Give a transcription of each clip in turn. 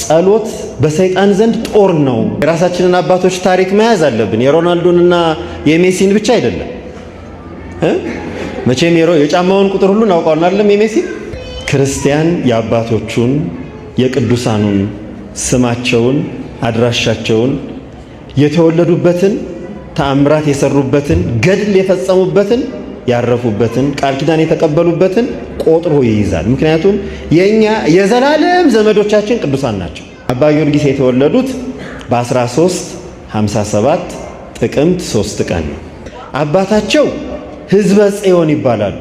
ጸሎት በሰይጣን ዘንድ ጦር ነው። የራሳችንን አባቶች ታሪክ መያዝ አለብን። የሮናልዶንና የሜሲን ብቻ አይደለም። መቼም የጫማውን ቁጥር ሁሉ እናውቀዋለን አይደለም? የሜሲ ክርስቲያን የአባቶቹን የቅዱሳኑን ስማቸውን፣ አድራሻቸውን፣ የተወለዱበትን፣ ተአምራት የሰሩበትን፣ ገድል የፈጸሙበትን፣ ያረፉበትን፣ ቃል ኪዳን የተቀበሉበትን ቆጥሮ ይይዛል። ምክንያቱም የኛ የዘላለም ዘመዶቻችን ቅዱሳን ናቸው። አባ ጊዮርጊስ የተወለዱት በ1357 ጥቅምት 3 ቀን ነው። አባታቸው ሕዝበ ጽዮን ይባላሉ።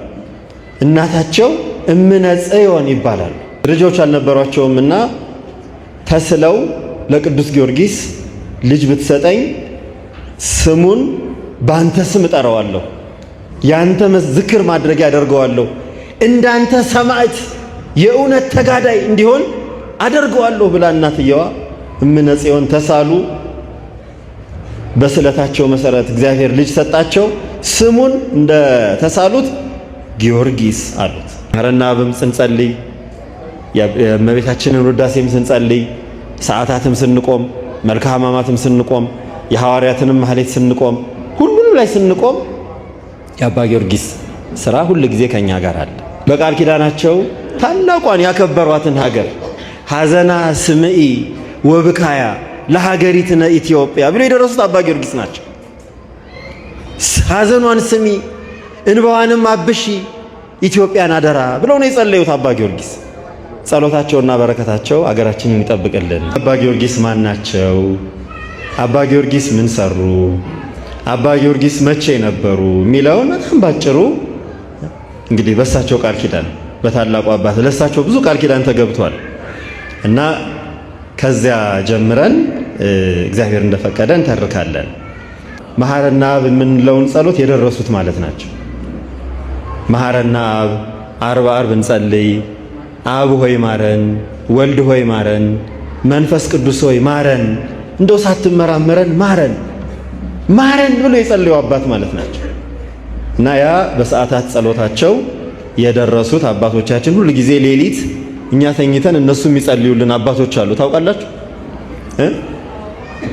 እናታቸው እምነ ጽዮን ይባላሉ። ልጆች አልነበሯቸውምና ተስለው ለቅዱስ ጊዮርጊስ ልጅ ብትሰጠኝ ስሙን በአንተ ስም እጠራዋለሁ፣ ያንተ ዝክር ማድረግ ያደርገዋለሁ፣ እንዳንተ ሰማዕት የእውነት ተጋዳይ እንዲሆን አደርገዋለሁ ብላ እናትየዋ እምነ ጽዮን ተሳሉ። በስለታቸው መሰረት እግዚአብሔር ልጅ ሰጣቸው። ስሙን እንደ ተሳሉት ጊዮርጊስ አሉት። ማረና አብም ስንጸልይ የእመቤታችንን ውዳሴም ስንጸልይ ሰዓታትም ስንቆም መልክአ ሕማማትም ስንቆም የሐዋርያትንም ማህሌት ስንቆም ሁሉም ላይ ስንቆም የአባ ጊዮርጊስ ስራ ሁል ጊዜ ከኛ ጋር አለ። በቃል ኪዳናቸው ታላቋን ያከበሯትን ሀገር ሐዘና ስምኢ ወብካያ ለሀገሪትነ ኢትዮጵያ ብሎ የደረሱት አባ ጊዮርጊስ ናቸው። ሐዘኗን ስሚ እንባዋንም አብሺ ኢትዮጵያን አደራ ብለው ነው የጸለዩት አባ ጊዮርጊስ። ጸሎታቸውና በረከታቸው አገራችንን ይጠብቅልን። አባ ጊዮርጊስ ማን ናቸው? አባ ጊዮርጊስ ምን ሰሩ? አባ ጊዮርጊስ መቼ ነበሩ? የሚለውን በጣም ባጭሩ እንግዲህ በእሳቸው ቃል ኪዳን በታላቁ አባት ለእሳቸው ብዙ ቃል ኪዳን ተገብቷል እና ከዚያ ጀምረን እግዚአብሔር እንደፈቀደ እንተርካለን። መሐረና አብ የምንለውን ጸሎት የደረሱት ማለት ናቸው። መሐረና አብ ዓርብ ዓርብ እንጸልይ፣ አብ ሆይ ማረን፣ ወልድ ሆይ ማረን፣ መንፈስ ቅዱስ ሆይ ማረን፣ እንደው ሳትመራመረን ማረን ማረን ብሎ የጸለዩ አባት ማለት ናቸው እና ያ በሰዓታት ጸሎታቸው የደረሱት አባቶቻችን ሁሉ ጊዜ ሌሊት እኛ ተኝተን እነሱ የሚጸልዩልን አባቶች አሉ። ታውቃላችሁ?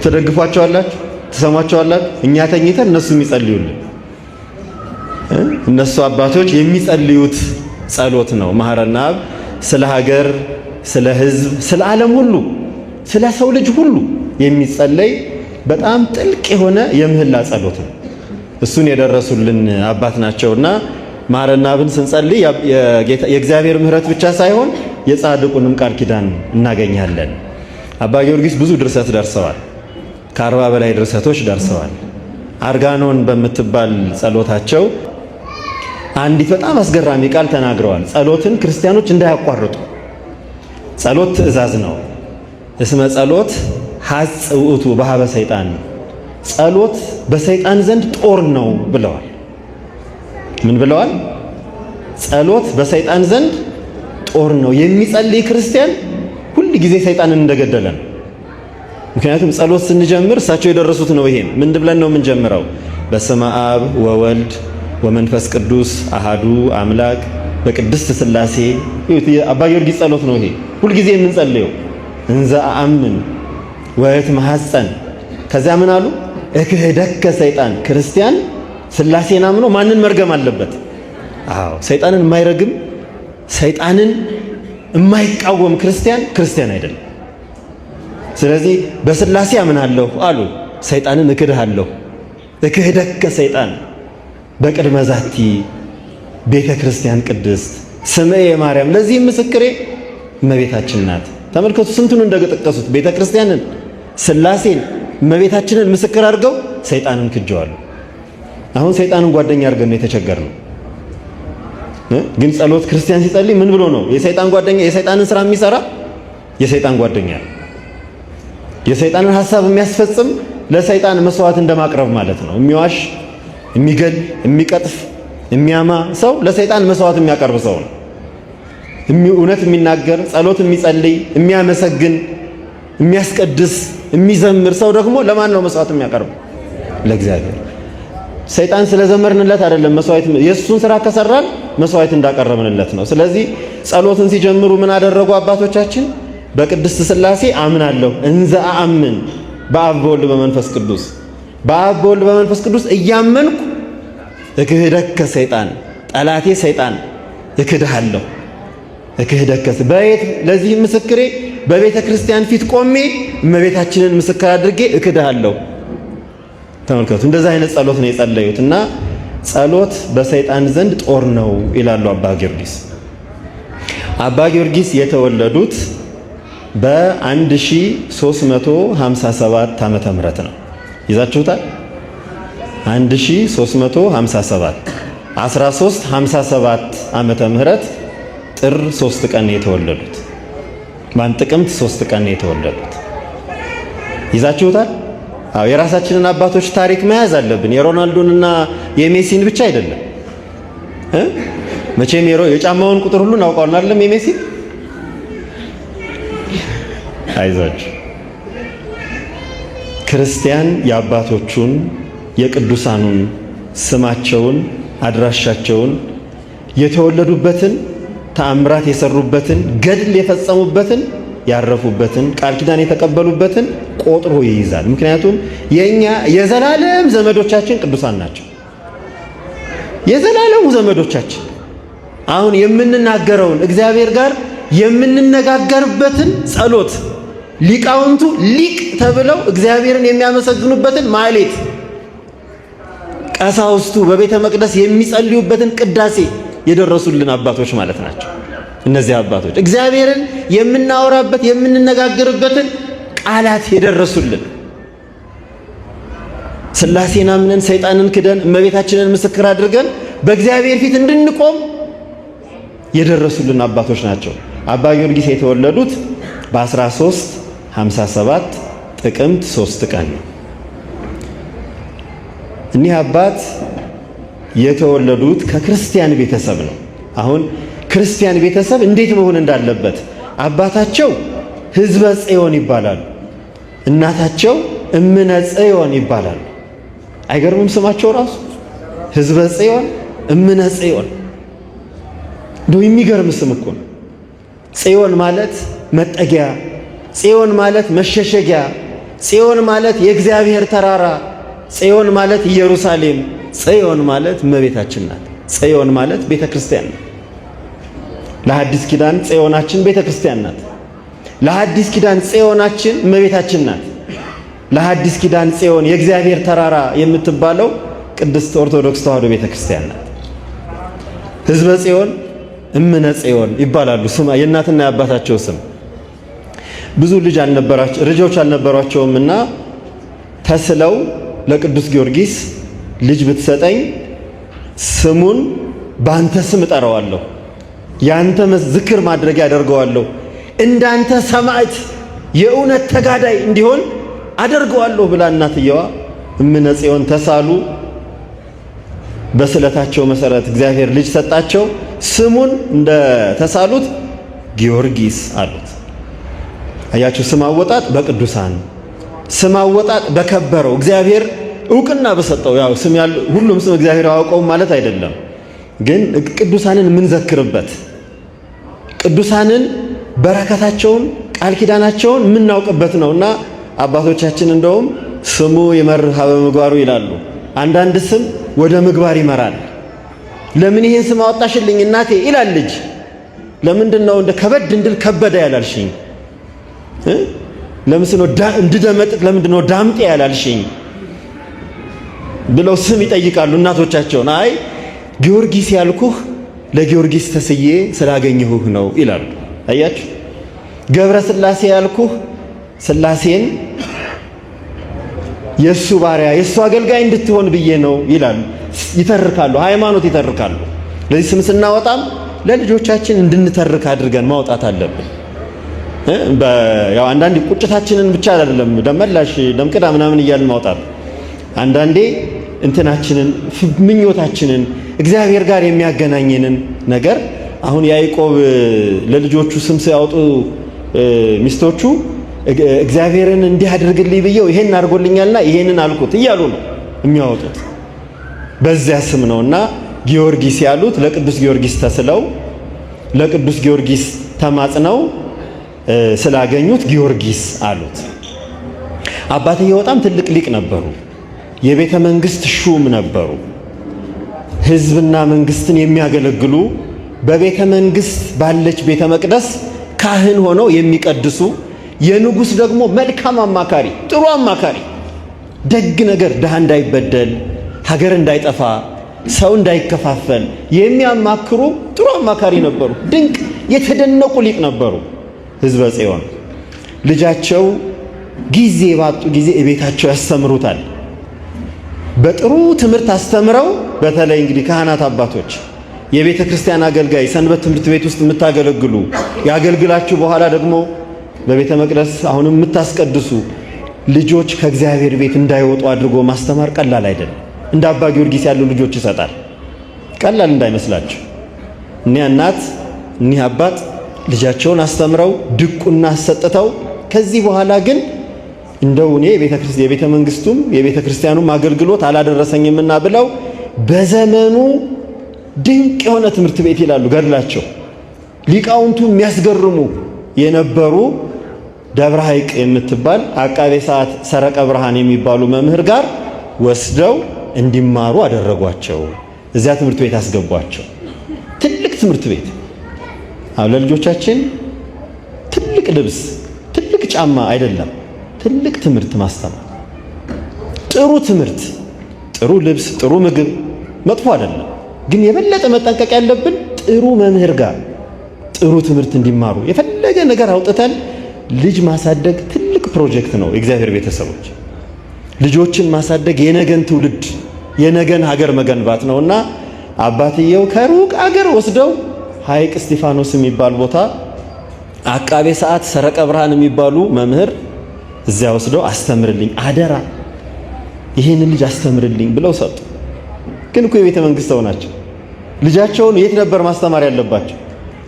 ትደግፏቸዋላችሁ? ትሰሟቸዋላችሁ? እኛ ተኝተን እነሱ የሚጸልዩልን እነሱ አባቶች የሚጸልዩት ጸሎት ነው። መሐረና አብ ስለ ሀገር፣ ስለ ሕዝብ፣ ስለ ዓለም ሁሉ፣ ስለ ሰው ልጅ ሁሉ የሚጸለይ በጣም ጥልቅ የሆነ የምህላ ጸሎት ነው። እሱን የደረሱልን አባት ናቸውና መሐረና አብን ስንጸልይ የእግዚአብሔር ምሕረት ብቻ ሳይሆን የጻድቁንም ቃል ኪዳን እናገኛለን። አባ ጊዮርጊስ ብዙ ድርሰት ደርሰዋል። ከ40 በላይ ድርሰቶች ደርሰዋል። አርጋኖን በምትባል ጸሎታቸው አንዲት በጣም አስገራሚ ቃል ተናግረዋል። ጸሎትን ክርስቲያኖች እንዳያቋርጡ። ጸሎት ትእዛዝ ነው። እስመ ጸሎት ሐጽ ውእቱ በኀበ ሰይጣን፣ ጸሎት በሰይጣን ዘንድ ጦር ነው ብለዋል። ምን ብለዋል? ጸሎት በሰይጣን ዘንድ ጦር ነው። የሚጸልይ ክርስቲያን ሁል ጊዜ ሰይጣንን እንደገደለ ነው። ምክንያቱም ጸሎት ስንጀምር እሳቸው የደረሱት ነው። ይሄን ምን ብለን ነው የምንጀምረው? በስመ አብ ወወልድ ወመንፈስ ቅዱስ አሃዱ አምላክ በቅድስት ሥላሴ። አባ ጊዮርጊስ ጸሎት ነው ይሄ ሁል ጊዜ የምንጸልየው። እንዘ አአምን ወእትመሐፀን። ከዚያ ምን አሉ? እክህደከ ሰይጣን። ክርስቲያን ሥላሴን አምኖ ማንን መርገም አለበት? አዎ ሰይጣንን የማይረግም ሰይጣንን የማይቃወም ክርስቲያን አይደለም። ስለዚህ በሥላሴ አምናለሁ አሉ፣ ሰይጣንን እክድሃለሁ። እክህደከ ሰይጣን በቅድመ ዛቲ ቤተ ክርስቲያን ቅድስት ስምዐ ማርያም። ለዚህም ምስክሬ እመቤታችን ናት። ተመልከቱ ስንቱን እንደጠቀሱት ቤተ ክርስቲያንን፣ ሥላሴን፣ እመቤታችንን ምስክር አድርገው ሰይጣንን ክጀዋል። አሁን ሰይጣንን ጓደኛ አድርገን ነው የተቸገርነው። ግን ጸሎት ክርስቲያን ሲጸልይ ምን ብሎ ነው? የሰይጣን ጓደኛ፣ የሰይጣንን ስራ የሚሰራ የሰይጣን ጓደኛ፣ የሰይጣንን ሐሳብ የሚያስፈጽም ለሰይጣን መስዋዕት እንደማቅረብ ማለት ነው። የሚዋሽ፣ የሚገል፣ የሚቀጥፍ፣ የሚያማ ሰው ለሰይጣን መስዋዕት የሚያቀርብ ሰው ነው። እውነት የሚናገር፣ ጸሎት የሚጸልይ፣ የሚያመሰግን፣ የሚያስቀድስ፣ የሚዘምር ሰው ደግሞ ለማን ነው መስዋዕት የሚያቀርብ? ለእግዚአብሔር። ሰይጣን ስለዘመርንለት አይደለም መስዋዕት፣ የእሱን ስራ ከሰራን መስዋዕት እንዳቀረብንለት ነው። ስለዚህ ጸሎትን ሲጀምሩ ምን አደረጉ አባቶቻችን? በቅድስት ሥላሴ አምናለሁ እንዘ አአምን በአብ በወልድ በመንፈስ ቅዱስ፣ በአብ በወልድ በመንፈስ ቅዱስ እያመንኩ እክህደከ ሰይጣን፣ ጠላቴ ሰይጣን እክድሃለሁ። እክህደከ በየት ለዚህ ምስክሬ በቤተ ክርስቲያን ፊት ቆሜ እመቤታችንን ምስክር አድርጌ እክድሃለሁ። ተመልከቱ፣ እንደዛ አይነት ጸሎት ነው የጸለዩት እና ጸሎት በሰይጣን ዘንድ ጦር ነው ይላሉ አባ ጊዮርጊስ። አባ ጊዮርጊስ የተወለዱት በ1357 ዓመተ ምህረት ነው። ይዛችሁታል? 1357 1357 ዓመተ ምህረት ጥር 3 ቀን የተወለዱት። ማን ጥቅምት 3 ቀን የተወለዱት። ይዛችሁታል? አዎ፣ የራሳችንን አባቶች ታሪክ መያዝ አለብን። የሮናልዶንና የሜሲን ብቻ አይደለም። መቼም የጫማውን ቁጥር ሁሉ እናውቀዋለን አይደለም? የሜሲ አይዛችሁ ክርስቲያን የአባቶቹን የቅዱሳኑን ስማቸውን፣ አድራሻቸውን፣ የተወለዱበትን፣ ተአምራት የሰሩበትን፣ ገድል የፈጸሙበትን፣ ያረፉበትን፣ ቃል ኪዳን የተቀበሉበትን ቆጥሮ ይይዛል። ምክንያቱም የኛ የዘላለም ዘመዶቻችን ቅዱሳን ናቸው። የዘላለሙ ዘመዶቻችን አሁን የምንናገረውን እግዚአብሔር ጋር የምንነጋገርበትን ጸሎት ሊቃውንቱ ሊቅ ተብለው እግዚአብሔርን የሚያመሰግኑበትን ማህሌት፣ ቀሳውስቱ በቤተ መቅደስ የሚጸልዩበትን ቅዳሴ የደረሱልን አባቶች ማለት ናቸው። እነዚህ አባቶች እግዚአብሔርን የምናወራበት የምንነጋገርበትን ቃላት የደረሱልን፣ ሥላሴን አምነን ሰይጣንን ክደን እመቤታችንን ምስክር አድርገን በእግዚአብሔር ፊት እንድንቆም የደረሱልን አባቶች ናቸው። አባ ጊዮርጊስ የተወለዱት በ1357 ጥቅምት 3 ቀን ነው። እኒህ አባት የተወለዱት ከክርስቲያን ቤተሰብ ነው። አሁን ክርስቲያን ቤተሰብ እንዴት መሆን እንዳለበት አባታቸው ሕዝበ ጽዮን ይባላሉ፣ እናታቸው እምነ ጽዮን ይባላሉ። አይገርምም? ስማቸው ራሱ ሕዝበ ጽዮን፣ እምነ ጽዮን። እንደው የሚገርም ስም እኮ ነው። ጽዮን ማለት መጠጊያ፣ ጽዮን ማለት መሸሸጊያ፣ ጽዮን ማለት የእግዚአብሔር ተራራ፣ ጽዮን ማለት ኢየሩሳሌም፣ ጽዮን ማለት እመቤታችን ናት። ጽዮን ማለት ቤተ ክርስቲያን ናት። ለሐዲስ ኪዳን ጽዮናችን ቤተ ክርስቲያን ናት። ለሐዲስ ኪዳን ጽዮናችን እመቤታችን ናት። ለሐዲስ ኪዳን ጽዮን የእግዚአብሔር ተራራ የምትባለው ቅድስት ኦርቶዶክስ ተዋሕዶ ቤተ ክርስቲያን ናት። ሕዝበ ጽዮን፣ እምነ ጽዮን ይባላሉ። ስም የእናትና የአባታቸው ስም። ብዙ ልጆች አልነበሯቸውምና ተስለው ለቅዱስ ጊዮርጊስ ልጅ ብትሰጠኝ ስሙን በአንተ ስም እጠራዋለሁ፣ ያንተ ዝክር ማድረግ ያደርገዋለሁ፣ እንዳንተ ሰማዕት የእውነት ተጋዳይ እንዲሆን አደርገዋለሁ ብላ እናትየዋ እምነ ጽዮን ተሳሉ። በስለታቸው መሰረት እግዚአብሔር ልጅ ሰጣቸው። ስሙን እንደ ተሳሉት ጊዮርጊስ አሉት። አያችሁ፣ ስም አወጣጥ በቅዱሳን ስም አወጣጥ በከበረው እግዚአብሔር እውቅና በሰጠው። ያው ስም ሁሉም ስም እግዚአብሔር ያውቀውም ማለት አይደለም፣ ግን ቅዱሳንን የምንዘክርበት ቅዱሳንን በረከታቸውን ቃል ኪዳናቸውን የምናውቅበት ነውና አባቶቻችን እንደውም ስሙ ይመርህ በምግባሩ ይላሉ። አንዳንድ ስም ወደ ምግባር ይመራል። ለምን ይሄን ስም አወጣሽልኝ እናቴ ይላል ልጅ። ለምንድን ነው እንደ ከበድ እንድል ከበደ ያላልሽኝ? ለምንስ ነው እንድደመጥጥ ለምንድን ነው ዳምጤ ያላልሽኝ ብለው ስም ይጠይቃሉ እናቶቻቸውን። አይ ጊዮርጊስ ያልኩህ ለጊዮርጊስ ተስዬ ስላገኘሁህ ነው ይላሉ። አያችሁ፣ ገብረ ሥላሴ ያልኩህ ሥላሴን የሱ ባሪያ የሱ አገልጋይ እንድትሆን ብዬ ነው ይላሉ። ይተርካሉ፣ ሃይማኖት ይተርካሉ። ለዚህ ስም ስናወጣም ለልጆቻችን እንድንተርክ አድርገን ማውጣት አለብን። ያው አንዳንዴ ቁጭታችንን ብቻ አይደለም ደመላሽ ደምቅዳ ምናምን እያልን ማውጣት፣ አንዳንዴ እንትናችንን ምኞታችንን እግዚአብሔር ጋር የሚያገናኘንን ነገር። አሁን ያዕቆብ ለልጆቹ ስም ሲያወጡ ሚስቶቹ እግዚአብሔርን እንዲህ አድርግልኝ ብየው ይሄን አድርጎልኛልና ይሄንን አልኩት እያሉ ነው የሚያወጡት። በዚያ ስም ነውና ጊዮርጊስ ያሉት ለቅዱስ ጊዮርጊስ ተስለው ለቅዱስ ጊዮርጊስ ተማጽነው ስላገኙት ጊዮርጊስ አሉት። አባትየው በጣም ትልቅ ሊቅ ነበሩ። የቤተ መንግስት ሹም ነበሩ። ህዝብና መንግስትን የሚያገለግሉ በቤተ መንግስት ባለች ቤተ መቅደስ ካህን ሆነው የሚቀድሱ፣ የንጉሥ ደግሞ መልካም አማካሪ፣ ጥሩ አማካሪ፣ ደግ ነገር ድሃ እንዳይበደል፣ ሀገር እንዳይጠፋ፣ ሰው እንዳይከፋፈል የሚያማክሩ ጥሩ አማካሪ ነበሩ። ድንቅ የተደነቁ ሊቅ ነበሩ። ህዝበ ጽዮን ልጃቸው ጊዜ ባጡ ጊዜ እቤታቸው ያስተምሩታል። በጥሩ ትምህርት አስተምረው፣ በተለይ እንግዲህ ካህናት አባቶች፣ የቤተ ክርስቲያን አገልጋይ፣ ሰንበት ትምህርት ቤት ውስጥ የምታገለግሉ፣ ያገልግላችሁ በኋላ ደግሞ በቤተ መቅደስ አሁንም የምታስቀድሱ ልጆች ከእግዚአብሔር ቤት እንዳይወጡ አድርጎ ማስተማር ቀላል አይደለም። እንደ አባ ጊዮርጊስ ያሉ ልጆች ይሰጣል። ቀላል እንዳይመስላችሁ። እኒያ እናት እኒህ አባት ልጃቸውን አስተምረው ድቁና አሰጥተው ከዚህ በኋላ ግን እንደው እኔ የቤተ መንግስቱም የቤተ ክርስቲያኑም አገልግሎት አላደረሰኝምና ብለው በዘመኑ ድንቅ የሆነ ትምህርት ቤት ይላሉ ገድላቸው ሊቃውንቱ የሚያስገርሙ የነበሩ ደብረ ሐይቅ የምትባል አቃቤ ሰዓት ሰረቀ ብርሃን የሚባሉ መምህር ጋር ወስደው እንዲማሩ አደረጓቸው። እዚያ ትምህርት ቤት አስገቧቸው። ትልቅ ትምህርት ቤት ለልጆቻችን ትልቅ ልብስ፣ ትልቅ ጫማ አይደለም፣ ትልቅ ትምህርት ማስተማር። ጥሩ ትምህርት፣ ጥሩ ልብስ፣ ጥሩ ምግብ መጥፎ አይደለም። ግን የበለጠ መጠንቀቅ ያለብን ጥሩ መምህር ጋር ጥሩ ትምህርት እንዲማሩ። የፈለገ ነገር አውጥተን ልጅ ማሳደግ ትልቅ ፕሮጀክት ነው። የእግዚአብሔር ቤተሰቦች ልጆችን ማሳደግ የነገን ትውልድ የነገን ሀገር መገንባት ነውና አባትየው ከሩቅ አገር ወስደው ሐይቅ እስጢፋኖስ የሚባል ቦታ አቃቤ ሰዓት ሰረቀ ብርሃን የሚባሉ መምህር እዚያ ወስደው አስተምርልኝ፣ አደራ ይህንን ልጅ አስተምርልኝ ብለው ሰጡ። ግን እኮ የቤተ መንግስት ሰው ናቸው። ልጃቸውን የት ነበር ማስተማር ያለባቸው?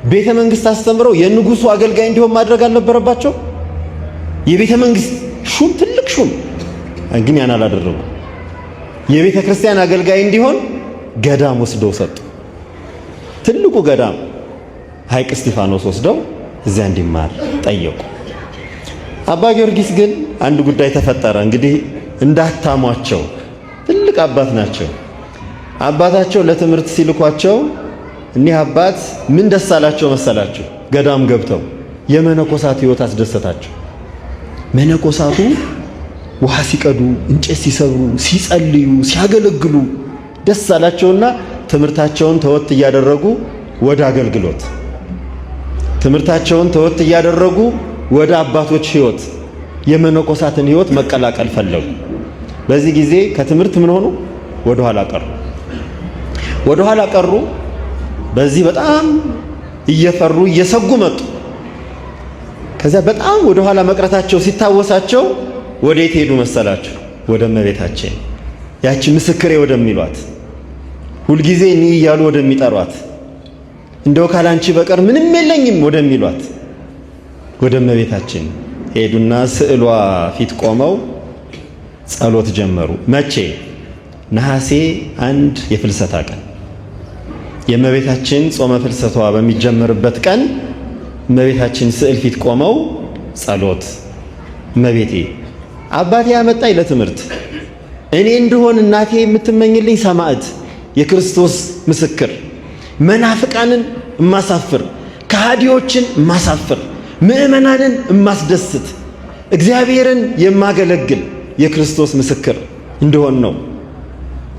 ቤተ መንግስት አስተምረው የንጉሱ አገልጋይ እንዲሆን ማድረግ አልነበረባቸው? የቤተ መንግስት ሹም፣ ትልቅ ሹም። ግን ያን አላደረጉ። የቤተ ክርስቲያን አገልጋይ እንዲሆን ገዳም ወስደው ሰጡ። ትልቁ ገዳም ሐይቅ እስጢፋኖስ ወስደው እዚያ እንዲማር ጠየቁ። አባ ጊዮርጊስ ግን አንድ ጉዳይ ተፈጠረ። እንግዲህ እንዳታሟቸው፣ ትልቅ አባት ናቸው። አባታቸው ለትምህርት ሲልኳቸው እኒህ አባት ምን ደስ አላቸው መሰላቸው? ገዳም ገብተው የመነኮሳት ሕይወት አስደሰታቸው። መነኮሳቱ ውሃ ሲቀዱ፣ እንጨት ሲሰብሩ፣ ሲጸልዩ፣ ሲያገለግሉ ደስ አላቸውና ትምህርታቸውን ተወት እያደረጉ ወደ አገልግሎት፣ ትምህርታቸውን ተወት እያደረጉ ወደ አባቶች ሕይወት፣ የመነኮሳትን ሕይወት መቀላቀል ፈለጉ። በዚህ ጊዜ ከትምህርት ምን ሆኑ? ወደ ኋላ ቀሩ። ወደ ኋላ ቀሩ። በዚህ በጣም እየፈሩ እየሰጉ መጡ። ከዚያ በጣም ወደ ኋላ መቅረታቸው ሲታወሳቸው ወዴት ሄዱ መሰላችሁ? ወደ እመቤታችን፣ ያቺ ምስክሬ ወደሚሏት፣ ሁልጊዜ እኔ እያሉ ወደሚጠሯት፣ እንደው ካላንቺ በቀር ምንም የለኝም ወደሚሏት ወደ እመቤታችን ሄዱና ስዕሏ ፊት ቆመው ጸሎት ጀመሩ። መቼ? ነሐሴ 1 የፍልሰታ ቀን የእመቤታችን ጾመ ፍልሰቷ በሚጀመርበት ቀን እመቤታችን ስዕል ፊት ቆመው ጸሎት። እመቤቴ አባቴ ያመጣኝ ለትምህርት፣ እኔ እንደሆን እናቴ የምትመኝልኝ ሰማዕት፣ የክርስቶስ ምስክር፣ መናፍቃንን እማሳፍር፣ ከሃዲዎችን እማሳፍር፣ ምእመናንን እማስደስት፣ እግዚአብሔርን የማገለግል የክርስቶስ ምስክር እንደሆን ነው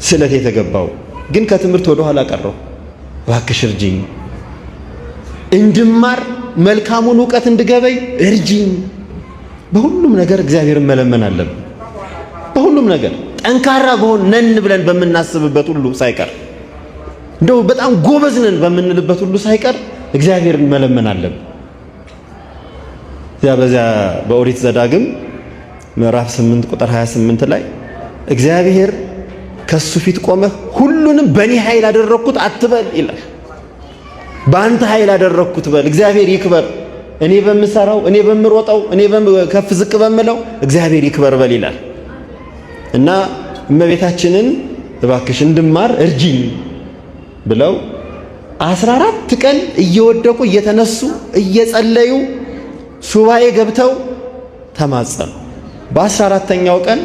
ስለት የተገባው። ግን ከትምህርት ወደ ኋላ ቀረው። እባክሽ እርጂኝ፣ እንድማር መልካሙን ዕውቀት እንድገበይ እርጂኝ። በሁሉም ነገር እግዚአብሔርን መለመን አለብን። በሁሉም ነገር ጠንካራ ነን ብለን በምናስብበት ሁሉ ሳይቀር፣ እንደው በጣም ጎበዝ ነን በምንልበት ሁሉ ሳይቀር እግዚአብሔርን መለመን አለብን። በዚያ በኦሪት ዘዳግም ምዕራፍ 8 ቁጥር 28 ላይ እግዚአብሔር ከሱ ፊት ቆመህ ሁሉንም በእኔ ኃይል አደረግኩት አትበል ይላል። በአንተ ኃይል አደረግኩት በል። እግዚአብሔር ይክበር። እኔ በምሰራው፣ እኔ በምሮጠው፣ እኔ ከፍ ዝቅ በምለው እግዚአብሔር ይክበር በል ይላል እና እመቤታችንን እባክሽ እንድማር እርጂኝ ብለው 14 ቀን እየወደቁ እየተነሱ እየጸለዩ ሱባኤ ገብተው ተማጸኑ። በ14ኛው ቀን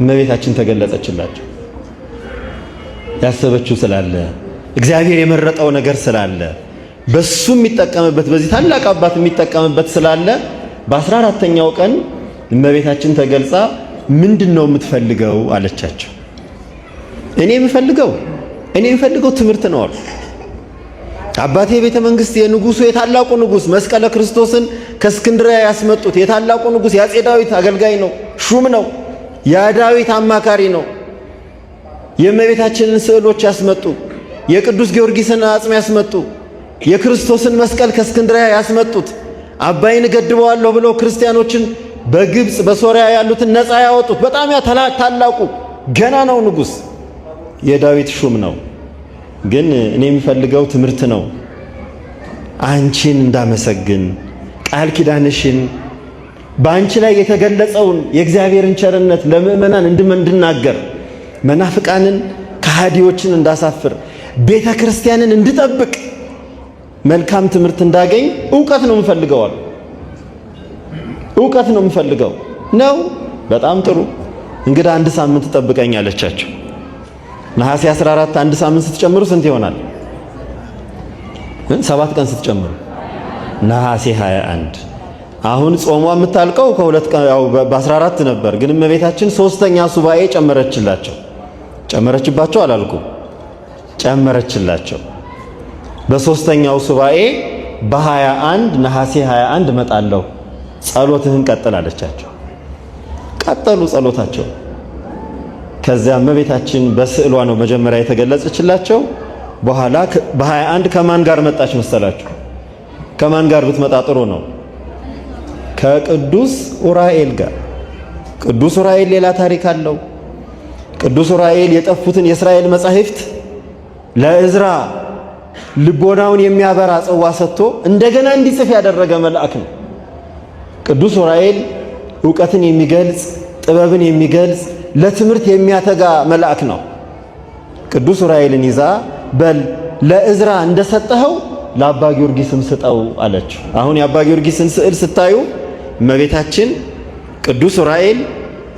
እመቤታችን ተገለጸችላቸው። ያሰበችው ስላለ እግዚአብሔር የመረጠው ነገር ስላለ በሱ የሚጠቀምበት በዚህ ታላቅ አባት የሚጠቀምበት ስላለ በ14ኛው ቀን እመቤታችን ተገልጻ ምንድነው የምትፈልገው አለቻቸው። እኔ የምፈልገው ትምህርት ነው አሉ። አባቴ ቤተ መንግስት የንጉሱ የታላቁ ንጉስ መስቀለ ክርስቶስን ከእስክንድርያ ያስመጡት የታላቁ ንጉስ የአፄ ዳዊት አገልጋይ ነው፣ ሹም ነው፣ የዳዊት አማካሪ ነው። የእመቤታችንን ስዕሎች ያስመጡ፣ የቅዱስ ጊዮርጊስን አጽም ያስመጡ፣ የክርስቶስን መስቀል ከእስክንድርያ ያስመጡት፣ አባይን እገድበዋለሁ ብለው ክርስቲያኖችን በግብጽ በሶሪያ ያሉትን ነፃ ያወጡት በጣም ታላቁ ገና ነው ንጉስ የዳዊት ሹም ነው። ግን እኔ የምፈልገው ትምህርት ነው። አንቺን እንዳመሰግን ቃል ኪዳንሽን በአንቺ ላይ የተገለጸውን የእግዚአብሔርን ቸርነት ለምእመናን እንድናገር መናፍቃንን ከሃዲዎችን እንዳሳፍር ቤተ ክርስቲያንን እንድጠብቅ መልካም ትምህርት እንዳገኝ ዕውቀት ነው የምፈልገው አሉ። ዕውቀት ነው የምፈልገው ነው። በጣም ጥሩ እንግዲህ አንድ ሳምንት ጠብቀኝ አለቻቸው። ነሐሴ 14 አንድ ሳምንት ስትጨምሩ ስንት ይሆናል? 7 ቀን ስትጨምሩ ነሐሴ 21። አሁን ጾሟ የምታልቀው ከሁለት ቀን ያው በ14 ነበር። ግን እመቤታችን ሶስተኛ ሱባኤ ጨመረችባቸው አላልኩም፣ ጨመረችላቸው። በሶስተኛው ሱባኤ በ21 ነሐሴ 21 እመጣለሁ፣ ጸሎትህን ቀጥል አለቻቸው። ቀጠሉ ጸሎታቸው። ከዚያ እመቤታችን በስዕሏ ነው መጀመሪያ የተገለጸችላቸው። በኋላ በ21 ከማን ጋር መጣች መሰላችሁ? ከማን ጋር ብትመጣ ጥሩ ነው? ከቅዱስ ኡራኤል ጋር። ቅዱስ ኡራኤል ሌላ ታሪክ አለው። ቅዱስ ኡራኤል የጠፉትን የእስራኤል መጻሕፍት ለዕዝራ ልቦናውን የሚያበራ ጽዋ ሰጥቶ እንደገና እንዲጽፍ ያደረገ መልአክ ነው። ቅዱስ ኡራኤል ዕውቀትን የሚገልጽ ጥበብን የሚገልጽ ለትምህርት የሚያተጋ መልአክ ነው። ቅዱስ ኡራኤልን ይዛ በል ለዕዝራ እንደሰጠኸው ለአባ ጊዮርጊስም ስጠው አለችው። አሁን የአባ ጊዮርጊስን ስዕል ስታዩ እመቤታችን ቅዱስ ኡራኤል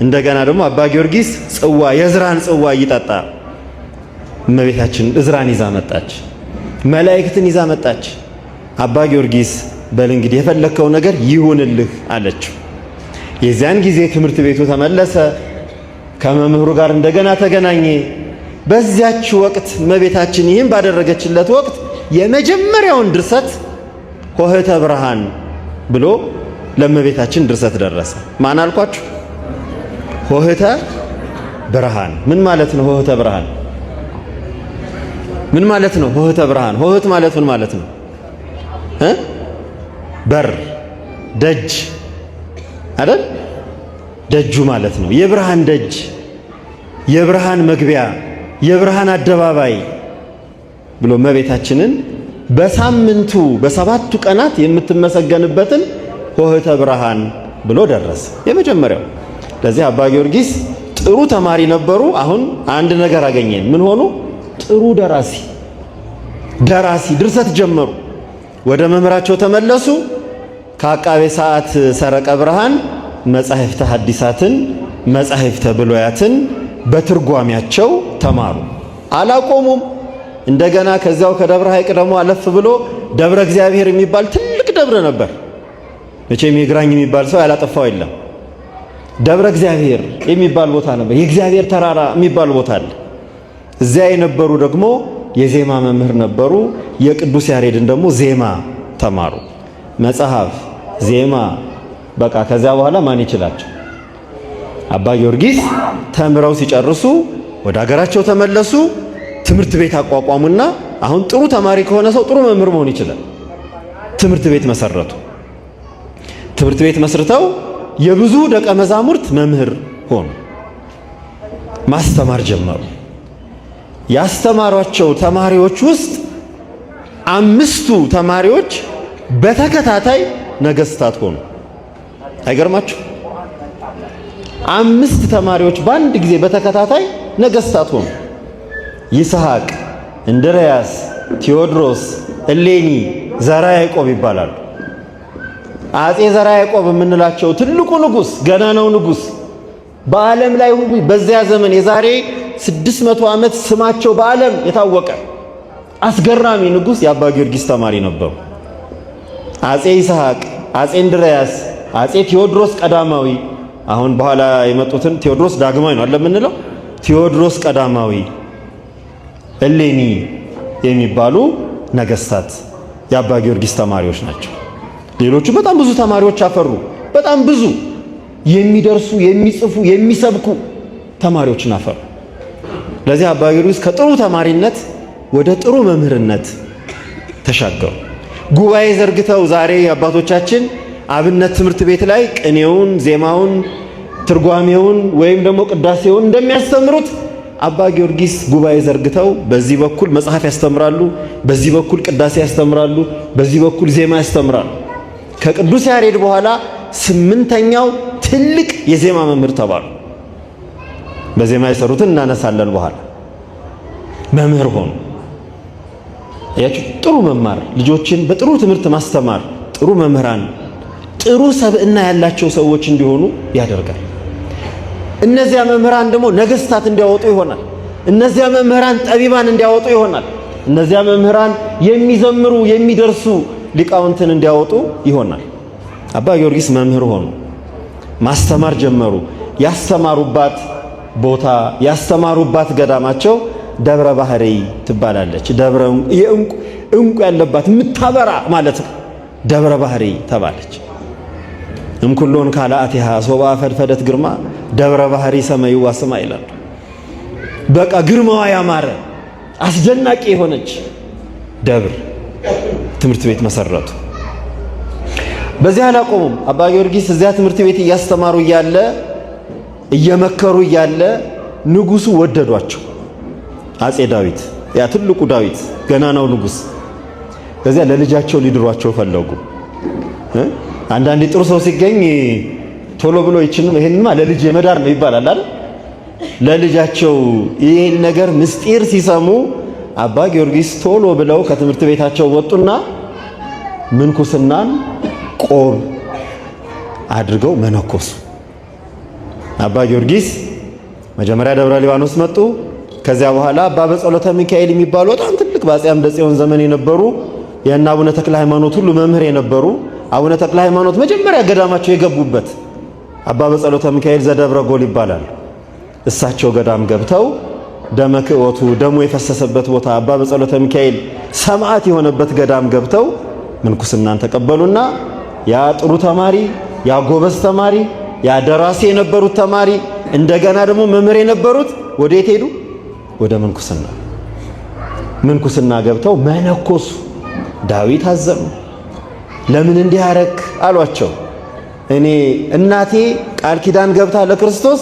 እንደገና ደግሞ አባ ጊዮርጊስ ጽዋ የዕዝራን ጽዋ እይጠጣ እመቤታችን ዕዝራን ይዛ መጣች። መላእክትን ይዛ መጣች። አባ ጊዮርጊስ በል እንግዲህ የፈለከው ነገር ይሁንልህ አለችው። የዚያን ጊዜ ትምህርት ቤቱ ተመለሰ። ከመምህሩ ጋር እንደገና ተገናኘ። በዚያች ወቅት እመቤታችን ይህን ባደረገችለት ወቅት የመጀመሪያውን ድርሰት ሆህተ ብርሃን ብሎ ለእመቤታችን ድርሰት ደረሰ። ማን አልኳችሁ? ሆህተ ብርሃን ምን ማለት ነው? ሆህተ ብርሃን ምን ማለት ነው? ሆህተ ብርሃን ሆህት ማለት ምን ማለት ነው? በር ደጅ አይደል? ደጁ ማለት ነው። የብርሃን ደጅ፣ የብርሃን መግቢያ፣ የብርሃን አደባባይ ብሎ እመቤታችንን በሳምንቱ በሰባቱ ቀናት የምትመሰገንበትን ሆህተ ብርሃን ብሎ ደረሰ የመጀመሪያው። ለዚህ አባ ጊዮርጊስ ጥሩ ተማሪ ነበሩ። አሁን አንድ ነገር አገኘን። ምን ሆኑ? ጥሩ ደራሲ ድርሰት ጀመሩ። ወደ መምህራቸው ተመለሱ። ከአቃቤ ሰዓት ሰረቀ ብርሃን መጻሕፍተ ሐዲሳትን መጻሕፍተ ብሉያትን በትርጓሜያቸው ተማሩ። አላቆሙም። እንደገና ከዚያው ከደብረ ሐይቅ ደግሞ አለፍ ብሎ ደብረ እግዚአብሔር የሚባል ትልቅ ደብረ ነበር። መቼም የግራኝ የሚባል ሰው ያላጠፋው የለም። ደብረ እግዚአብሔር የሚባል ቦታ ነበር። የእግዚአብሔር ተራራ የሚባል ቦታ አለ። እዚያ የነበሩ ደግሞ የዜማ መምህር ነበሩ። የቅዱስ ያሬድን ደግሞ ዜማ ተማሩ። መጽሐፍ፣ ዜማ በቃ ከዚያ በኋላ ማን ይችላቸው? አባ ጊዮርጊስ ተምረው ሲጨርሱ ወደ ሀገራቸው ተመለሱ። ትምህርት ቤት አቋቋሙና አሁን ጥሩ ተማሪ ከሆነ ሰው ጥሩ መምህር መሆን ይችላል። ትምህርት ቤት መሰረቱ። ትምህርት ቤት መስርተው የብዙ ደቀ መዛሙርት መምህር ሆኑ። ማስተማር ጀመሩ። ያስተማሯቸው ተማሪዎች ውስጥ 5ቱ ተማሪዎች በተከታታይ ነገስታት ሆኑ። አይገርማችሁ? 5 ተማሪዎች በአንድ ጊዜ በተከታታይ ነገስታት ሆኑ። ይስሐቅ፣ እንድርያስ፣ ቴዎድሮስ፣ እሌኒ፣ ዘርዓ ያዕቆብ ይባላሉ። አጼ ዘርዓ ያዕቆብ የምንላቸው ትልቁ ንጉስ፣ ገናናው ንጉስ በዓለም ላይ ሁሉ በዚያ ዘመን የዛሬ 600 ዓመት ስማቸው በዓለም የታወቀ አስገራሚ ንጉስ የአባ ጊዮርጊስ ተማሪ ነበሩ። አጼ ይስሐቅ፣ አጼ እንድርያስ፣ አጼ ቴዎድሮስ ቀዳማዊ፣ አሁን በኋላ የመጡትን ቴዎድሮስ ዳግማዊ ነው አይደል? ቴዎድሮስ ቀዳማዊ፣ እሌኒ የሚባሉ ነገስታት የአባ ጊዮርጊስ ተማሪዎች ናቸው። ሌሎቹ በጣም ብዙ ተማሪዎች አፈሩ። በጣም ብዙ የሚደርሱ የሚጽፉ የሚሰብኩ ተማሪዎችን አፈሩ። ለዚህ አባ ጊዮርጊስ ከጥሩ ተማሪነት ወደ ጥሩ መምህርነት ተሻገሩ። ጉባኤ ዘርግተው ዛሬ አባቶቻችን አብነት ትምህርት ቤት ላይ ቅኔውን፣ ዜማውን፣ ትርጓሜውን ወይም ደግሞ ቅዳሴውን እንደሚያስተምሩት አባ ጊዮርጊስ ጉባኤ ዘርግተው በዚህ በኩል መጽሐፍ ያስተምራሉ፣ በዚህ በኩል ቅዳሴ ያስተምራሉ፣ በዚህ በኩል ዜማ ያስተምራሉ። ከቅዱስ ያሬድ በኋላ 8ኛው ትልቅ የዜማ መምህር ተባሉ። በዜማ የሰሩትን እናነሳለን በኋላ። መምህር ሆኑ። ያችሁ ጥሩ መማር፣ ልጆችን በጥሩ ትምህርት ማስተማር፣ ጥሩ መምህራን፣ ጥሩ ሰብዕና ያላቸው ሰዎች እንዲሆኑ ያደርጋል። እነዚያ መምህራን ደግሞ ነገስታት እንዲያወጡ ይሆናል። እነዚያ መምህራን ጠቢባን እንዲያወጡ ይሆናል። እነዚያ መምህራን የሚዘምሩ የሚደርሱ ሊቃውንትን እንዲያወጡ ይሆናል። አባ ጊዮርጊስ መምህር ሆኑ፣ ማስተማር ጀመሩ። ያስተማሩባት ቦታ ያስተማሩባት ገዳማቸው ደብረ ባህሪ ትባላለች። ደብረ እንቁ ያለባት የምታበራ ማለት ነው። ደብረ ባህሪ ተባለች። እምኩሎን ካላአቲሃ ሶባ ፈድፈደት ግርማ ደብረ ባህሪ ሰማይዋ ስማ ይላል። በቃ ግርማዋ ያማረ አስደናቂ የሆነች ደብር ትምህርት ቤት መሰረቱ። በዚህ አላቆሙም። አባ ጊዮርጊስ እዚያ ትምህርት ቤት እያስተማሩ እያለ እየመከሩ እያለ ንጉሱ ወደዷቸው። አጼ ዳዊት፣ ያ ትልቁ ዳዊት ገናናው ንጉስ፣ ከዚያ ለልጃቸው ሊድሯቸው ፈለጉ። አንዳንዴ ጥሩ ሰው ሲገኝ ቶሎ ብሎ ይሄንማ ለልጅ የመዳር ነው ይባላል አይደል? ለልጃቸው ይሄን ነገር ምስጢር ሲሰሙ አባ ጊዮርጊስ ቶሎ ብለው ከትምህርት ቤታቸው ወጡና ምንኩስናን ቆብ አድርገው መነኮሱ። አባ ጊዮርጊስ መጀመሪያ ደብረ ሊባኖስ መጡ። ከዚያ በኋላ አባ በጸሎተ ሚካኤል የሚባሉ በጣም ትልቅ በአፄ አምደ ጽዮን ዘመን የነበሩ የእነ አቡነ ተክለ ሃይማኖት ሁሉ መምህር የነበሩ አቡነ ተክለ ሃይማኖት መጀመሪያ ገዳማቸው የገቡበት አባ በጸሎተ ሚካኤል ዘደብረ ጎል ይባላል። እሳቸው ገዳም ገብተው ደመ ክህወቱ ደሙ የፈሰሰበት ቦታ አባ በጸሎተ ሚካኤል ሰማዕት የሆነበት ገዳም ገብተው ምንኩስናን ተቀበሉና ያ ጥሩ ተማሪ፣ ያ ጎበዝ ተማሪ፣ ያ ደራሲ የነበሩት ተማሪ እንደገና ደግሞ መምህር የነበሩት ወዴት ሄዱ? ወደ ምንኩስና። ምንኩስና ገብተው መነኮሱ። ዳዊት አዘኑ። ለምን እንዲህ አረክ አሏቸው። እኔ እናቴ ቃል ኪዳን ገብታ ለክርስቶስ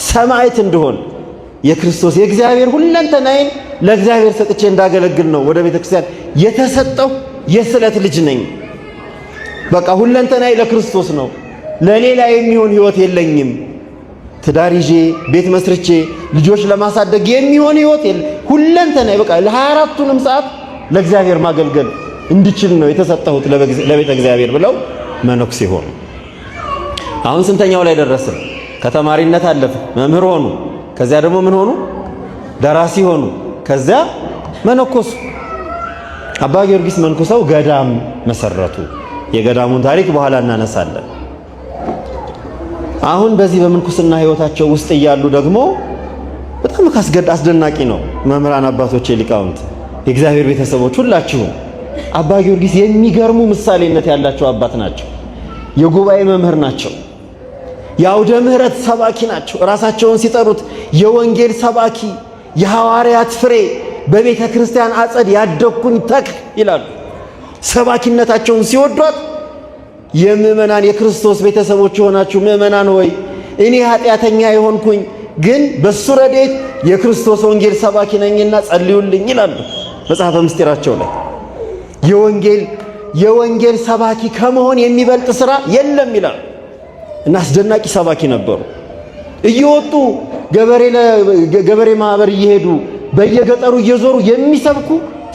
ሰማዕት እንደሆን የክርስቶስ የእግዚአብሔር ሁለንተናዬን ለእግዚአብሔር ሰጥቼ እንዳገለግል ነው ወደ ቤተክርስቲያን የተሰጠው የስለት ልጅ ነኝ። በቃ ሁለንተናዬ ለክርስቶስ ነው። ለሌላ የሚሆን ህይወት የለኝም። ትዳር ይዤ ቤት መስርቼ ልጆች ለማሳደግ የሚሆን ህይወት የለ። ሁለንተናዬ በቃ ለ24ቱንም ሰዓት ለእግዚአብሔር ማገልገል እንድችል ነው የተሰጠሁት ለቤተ እግዚአብሔር ብለው መነኩሴ ሆኑ። አሁን ስንተኛው ላይ ደረስን? ከተማሪነት አለፈ፣ መምህር ሆኑ። ከዚያ ደግሞ ምን ሆኑ? ደራሲ ሆኑ። ከዚያ መነኮሱ። አባ ጊዮርጊስ መንኩሰው ገዳም መሰረቱ። የገዳሙን ታሪክ በኋላ እናነሳለን። አሁን በዚህ በምንኩስና ህይወታቸው ውስጥ እያሉ ደግሞ በጣም አስደናቂ ነው። መምህራን አባቶቼ፣ ሊቃውንት፣ የእግዚአብሔር ቤተሰቦች ሁላችሁም አባ ጊዮርጊስ የሚገርሙ ምሳሌነት ያላቸው አባት ናቸው። የጉባኤ መምህር ናቸው። የአውደ ምሕረት ሰባኪ ናቸው። ራሳቸውን ሲጠሩት የወንጌል ሰባኪ፣ የሐዋርያት ፍሬ፣ በቤተ ክርስቲያን አጸድ ያደግኩኝ ተክል ይላሉ። ሰባኪነታቸውን ሲወዷት የምእመናን የክርስቶስ ቤተሰቦች የሆናችሁ ምእመናን ሆይ እኔ ኃጢአተኛ የሆንኩኝ ግን በሱ ረድኤት የክርስቶስ ወንጌል ሰባኪ ነኝና ጸልዩልኝ ይላሉ መጽሐፈ ምስጢራቸው ላይ። የወንጌል ሰባኪ ከመሆን የሚበልጥ ሥራ የለም ይላሉ እና አስደናቂ ሰባኪ ነበሩ። እየወጡ ገበሬ ማህበር እየሄዱ በየገጠሩ እየዞሩ የሚሰብኩ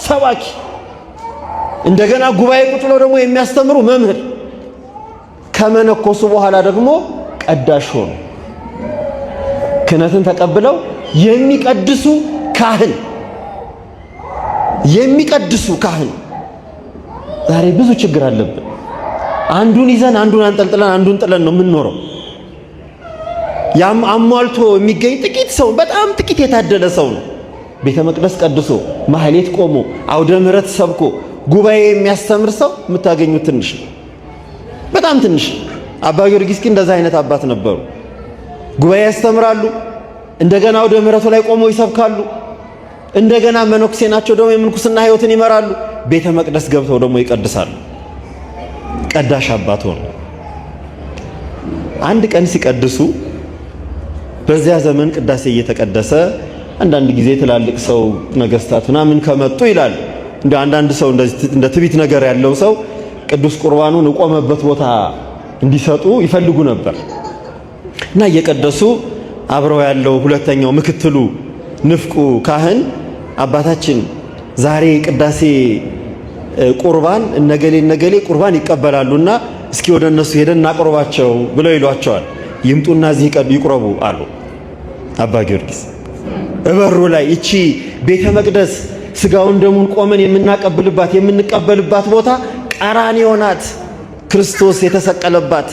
ሰባኪ፣ እንደገና ጉባኤ ቁጭ ብለው ደግሞ የሚያስተምሩ መምህር። ከመነኮሱ በኋላ ደግሞ ቀዳሽ ሆኑ። ክህነትን ተቀብለው የሚቀድሱ ካህን። ዛሬ ብዙ ችግር አለብን። አንዱን ይዘን አንዱን አንጠልጥለን አንዱን ጥለን ነው የምንኖረው። ያም አሟልቶ የሚገኝ ጥቂት ሰው፣ በጣም ጥቂት የታደለ ሰው ነው ቤተ መቅደስ ቀድሶ ማህሌት ቆሞ አውደ ምሕረት ሰብኮ ጉባኤ የሚያስተምር ሰው የምታገኙት ትንሽ ነው፣ በጣም ትንሽ። አባ ጊዮርጊስ ግን እንደዛ አይነት አባት ነበሩ። ጉባኤ ያስተምራሉ፣ እንደገና አውደ ምሕረቱ ላይ ቆመው ይሰብካሉ። እንደገና መነኩሴ ናቸው ደግሞ የምንኩስና ሕይወትን ይመራሉ። ቤተ መቅደስ ገብተው ደግሞ ይቀድሳሉ። ቀዳሽ አባት ሆኑ። አንድ ቀን ሲቀድሱ በዚያ ዘመን ቅዳሴ እየተቀደሰ አንዳንድ ጊዜ ትላልቅ ሰው ነገስታት ምናምን ከመጡ ይላል እንደ አንዳንድ ሰው እንደ ትቢት ነገር ያለው ሰው ቅዱስ ቁርባኑን እቆመበት ቦታ እንዲሰጡ ይፈልጉ ነበር እና እየቀደሱ አብረው ያለው ሁለተኛው ምክትሉ ንፍቁ ካህን አባታችን ዛሬ ቅዳሴ ቁርባን እነገሌ ቁርባን ይቀበላሉና እስኪ ወደ እነሱ ሄደን እናቆርባቸው ብለው ይሏቸዋል። ይምጡና እዚህ ይቁረቡ አሉ አባ ጊዮርጊስ። እበሩ ላይ እቺ ቤተ መቅደስ ስጋውን ደሙን ቆመን የምንቀበልባት ቦታ ቀራንዮ ናት። ክርስቶስ የተሰቀለባት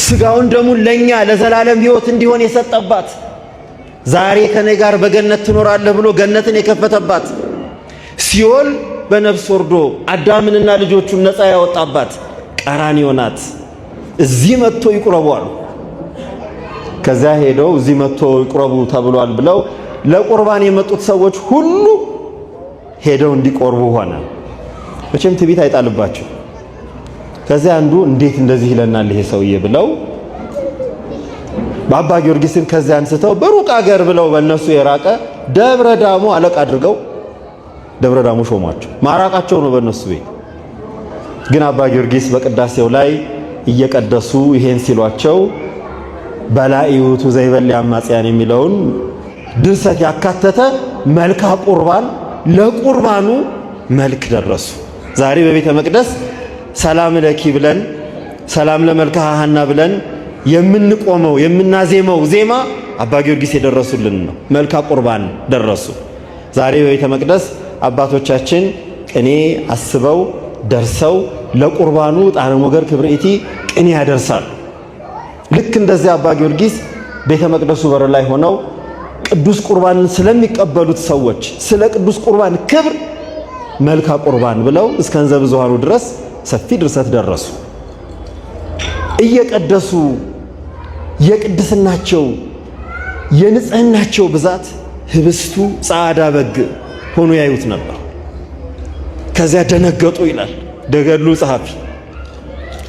ስጋውን ደሙን ለኛ ለዘላለም ሕይወት እንዲሆን የሰጠባት ዛሬ ከኔ ጋር በገነት ትኖራለህ ብሎ ገነትን የከፈተባት ሲኦል በነፍስ ወርዶ አዳምንና ልጆቹን ነፃ ያወጣባት ቀራንዮ ናት። እዚህ መጥቶ ይቁረቡ አሉ። ከዚያ ሄደው እዚህ መጥቶ ይቁረቡ ተብሏል ብለው ለቁርባን የመጡት ሰዎች ሁሉ ሄደው እንዲቆርቡ ሆነ። መቼም ትዕቢት አይጣልባቸው። ከዚያ አንዱ እንዴት እንደዚህ ይለናል ይሄ ሰውዬ ብለው በአባ ጊዮርጊስን ከዚያ አንስተው በሩቅ አገር ብለው በእነሱ የራቀ ደብረ ዳሞ አለቃ አድርገው ደብረ ዳሞ ሾሟቸው። ማራቃቸው ነው በእነሱ ቤት። ግን አባ ጊዮርጊስ በቅዳሴው ላይ እየቀደሱ ይሄን ሲሏቸው በላኢውቱ ዘይበል አማጽያን የሚለውን ድርሰት ያካተተ መልካ ቁርባን ለቁርባኑ መልክ ደረሱ። ዛሬ በቤተ መቅደስ ሰላም ለኪ ብለን ሰላም ለመልካ ሐና ብለን የምንቆመው የምናዜመው ዜማ አባ ጊዮርጊስ የደረሱልን ነው። መልካ ቁርባን ደረሱ። ዛሬ በቤተ መቅደስ አባቶቻችን ቅኔ አስበው ደርሰው ለቁርባኑ ጣነ ሞገር ክብርኢቲ ቅኔ ያደርሳሉ። ልክ እንደዚህ አባ ጊዮርጊስ ቤተ መቅደሱ በር ላይ ሆነው ቅዱስ ቁርባንን ስለሚቀበሉት ሰዎች ስለ ቅዱስ ቁርባን ክብር መልካ ቁርባን ብለው እስከ እንዘ ብዙኃኑ ድረስ ሰፊ ድርሰት ደረሱ። እየቀደሱ የቅድስናቸው የንጽህናቸው ብዛት ህብስቱ ጻዕዳ በግ ሆኖ ያዩት ነበር። ከዚያ ደነገጡ ይላል ገድሉ ጸሐፊ።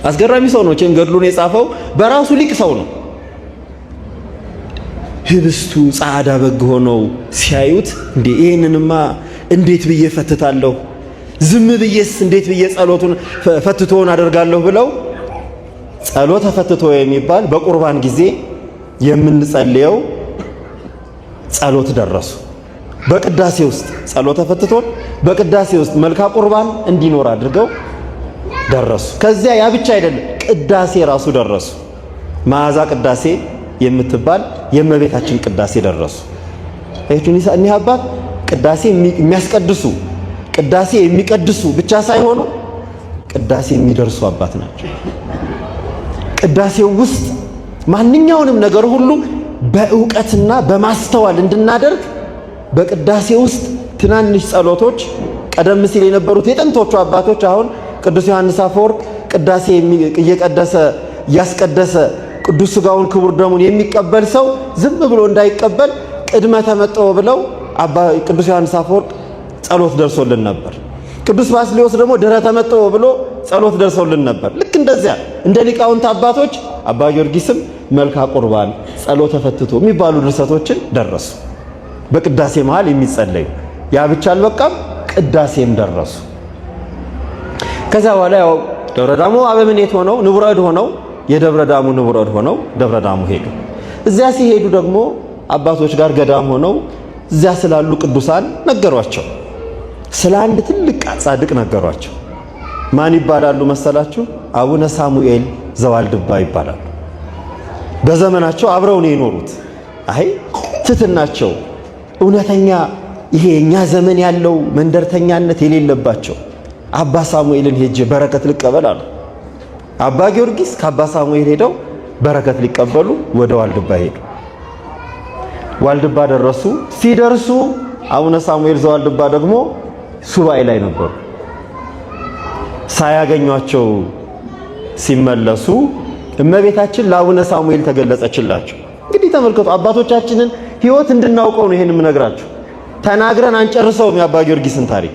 አስገራሚ ሰው ነው። ገድሉን የጻፈው በራሱ ሊቅ ሰው ነው። ህብስቱ ጻዕዳ በግ ሆነው ሲያዩት እንዴ ይሄንንማ እንዴት ብዬ ፈትታለሁ? ዝም ብዬስ እንዴት ብዬ ጸሎቱን ፈትቶን አደርጋለሁ ብለው ጸሎተ ፈትቶ የሚባል በቁርባን ጊዜ የምንጸልየው ጸሎት ደረሱ። በቅዳሴ ውስጥ ጸሎተ ፈትቶን በቅዳሴ ውስጥ መልካ ቁርባን እንዲኖር አድርገው ደረሱ። ከዚያ ያ ብቻ አይደለም፣ ቅዳሴ ራሱ ደረሱ። መዓዛ ቅዳሴ የምትባል የእመቤታችን ቅዳሴ ደረሱ። እኒህ አባት ቅዳሴ የሚያስቀድሱ ቅዳሴ የሚቀድሱ ብቻ ሳይሆኑ ቅዳሴ የሚደርሱ አባት ናቸው። ቅዳሴው ውስጥ ማንኛውንም ነገር ሁሉ በእውቀትና በማስተዋል እንድናደርግ በቅዳሴ ውስጥ ትናንሽ ጸሎቶች ቀደም ሲል የነበሩት የጥንቶቹ አባቶች አሁን ቅዱስ ዮሐንስ አፈወርቅ ቅዳሴ እየቀደሰ እያስቀደሰ ቅዱስ ሥጋውን ክቡር ደሙን የሚቀበል ሰው ዝም ብሎ እንዳይቀበል ቅድመ ተመጥኦ ብለው ቅዱስ ዮሐንስ አፈወርቅ ጸሎት ደርሶልን ነበር። ቅዱስ ባስልዮስ ደግሞ ድኅረ ተመጥኦ ብሎ ጸሎት ደርሶልን ነበር። ልክ እንደዚያ እንደ ሊቃውንት አባቶች አባ ጊዮርጊስም መልካ ቁርባን፣ ጸሎተ ፈትቶ የሚባሉ ድርሰቶችን ደረሱ። በቅዳሴ መሃል የሚጸለዩ ያ ብቻ አልበቃም፣ ቅዳሴም ደረሱ። ከዛ በኋላ ያው ደብረ ዳሞ አበምኔት ሆነው ንቡረ እድ ሆነው የደብረ ዳሙ ንቡረ እድ ሆነው ደብረ ዳሙ ሄዱ። እዚያ ሲሄዱ ደግሞ አባቶች ጋር ገዳም ሆነው እዚያ ስላሉ ቅዱሳን ነገሯቸው። ስለ አንድ ትልቅ ጻድቅ ነገሯቸው። ማን ይባላሉ መሰላችሁ? አቡነ ሳሙኤል ዘዋልድባ ይባላሉ። በዘመናቸው አብረው ነው የኖሩት። አይ ትትናቸው እውነተኛ ይሄ እኛ ዘመን ያለው መንደርተኛነት የሌለባቸው አባ ሳሙኤልን ሄጄ በረከት ልቀበል አሉ። አባ ጊዮርጊስ ከአባ ሳሙኤል ሄደው በረከት ሊቀበሉ ወደ ዋልድባ ሄዱ። ዋልድባ ደረሱ። ሲደርሱ አቡነ ሳሙኤል ዘዋልድባ ደግሞ ሱባኤ ላይ ነበሩ። ሳያገኟቸው ሲመለሱ እመቤታችን ለአቡነ ሳሙኤል ተገለጸችላቸው። እንግዲህ ተመልከቱ፣ አባቶቻችንን ሕይወት እንድናውቀው ነው ይሄን የምነግራችሁ። ተናግረን አንጨርሰውም። የአባ ጊዮርጊስን ታሪክ፣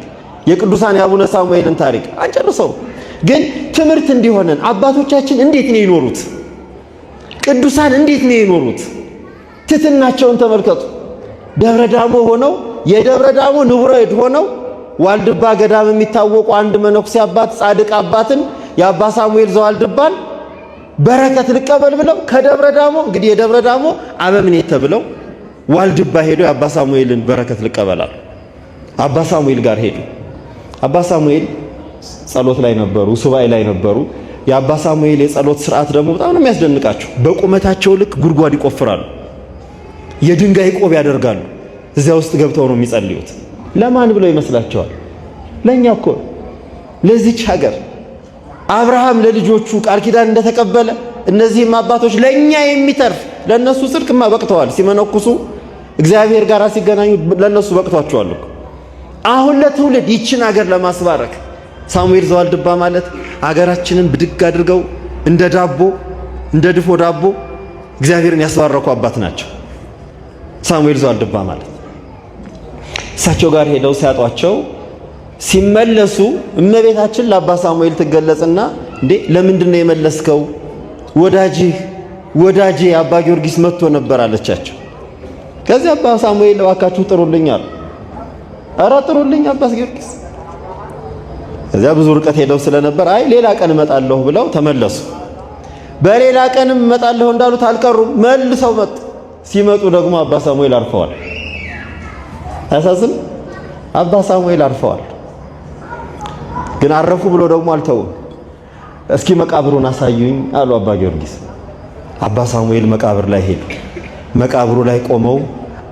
የቅዱሳን የአቡነ ሳሙኤልን ታሪክ አንጨርሰውም። ግን ትምህርት እንዲሆነን አባቶቻችን እንዴት ነው የኖሩት? ቅዱሳን እንዴት ነው የኖሩት? ትትናቸውን ተመልከቱ። ደብረ ዳሞ ሆነው የደብረ ዳሞ ንቡረ እድ ሆነው ዋልድባ ገዳም የሚታወቁ አንድ መነኩሴ አባት ጻድቅ አባትን የአባ ሳሙኤል ዘዋልድባን በረከት ልቀበል ብለው ከደብረ ዳሞ እንግዲህ የደብረ ዳሞ አበምኔት ተብለው ዋልድባ ሄዱ። የአባ ሳሙኤልን በረከት ልቀበላሉ። አባ ሳሙኤል ጋር ሄዱ። አባ ሳሙኤል ጸሎት ላይ ነበሩ፣ ሱባኤ ላይ ነበሩ። የአባ ሳሙኤል የጸሎት ስርዓት ደግሞ በጣም ነው የሚያስደንቃቸው። በቁመታቸው ልክ ጉድጓድ ይቆፍራሉ፣ የድንጋይ ቆብ ያደርጋሉ። እዚያ ውስጥ ገብተው ነው የሚጸልዩት። ለማን ብለው ይመስላቸዋል? ለኛ እኮ ለዚች ሀገር አብርሃም ለልጆቹ ቃል ኪዳን እንደተቀበለ እነዚህም አባቶች ለኛ የሚተርፍ ለነሱ ጽድቅማ በቅተዋል። ሲመነኩሱ እግዚአብሔር ጋር ሲገናኙ ለነሱ በቅቷቸዋል። አሁን ለትውልድ ይችን ሀገር ለማስባረክ ሳሙኤል ዘዋልድባ ማለት ሀገራችንን ብድግ አድርገው እንደ ዳቦ እንደ ድፎ ዳቦ እግዚአብሔርን ያስባረኩ አባት ናቸው። ሳሙኤል ዘዋልድባ ማለት እሳቸው ጋር ሄደው ሲያጧቸው ሲመለሱ እመቤታችን ለአባ ሳሙኤል ትገለጽና እንዴ ለምንድን ነው የመለስከው? ወዳጄ አባ ጊዮርጊስ መጥቶ ነበር አለቻቸው። ከዚህ አባ ሳሙኤል እባካችሁ ጥሩልኝ አሉ። ኧረ ጥሩልኝ አባ ጊዮርጊስ። ከዚያ ብዙ ርቀት ሄደው ስለነበር አይ ሌላ ቀን እመጣለሁ ብለው ተመለሱ። በሌላ ቀንም እመጣለሁ እንዳሉት አልቀሩም፣ መልሰው መጡ። ሲመጡ ደግሞ አባ ሳሙኤል አርፈዋል። አሳዝን አባ ሳሙኤል አርፈዋል። ግን አረፉ ብሎ ደግሞ አልተውም። እስኪ መቃብሩን አሳዩኝ አሉ አባ ጊዮርጊስ። አባ ሳሙኤል መቃብር ላይ ሄዱ። መቃብሩ ላይ ቆመው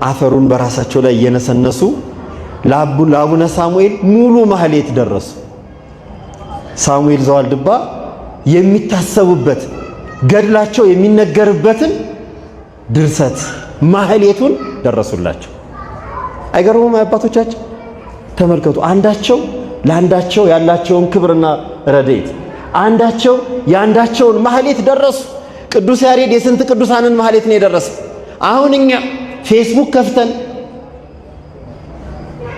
አፈሩን በራሳቸው ላይ እየነሰነሱ ለአቡነ ሳሙኤል ሙሉ ማህሌት ደረሱ። ሳሙኤል ዘዋልድባ የሚታሰቡበት ገድላቸው የሚነገርበትን ድርሰት ማህሌቱን ደረሱላቸው። አይገርሙም? አባቶቻችን ተመልከቱ። አንዳቸው ለአንዳቸው ያላቸውን ክብርና ረድኤት፣ አንዳቸው የአንዳቸውን ማህሌት ደረሱ። ቅዱስ ያሬድ የስንት ቅዱሳንን ማህሌት ነው የደረሰ? አሁን እኛ ፌስቡክ ከፍተን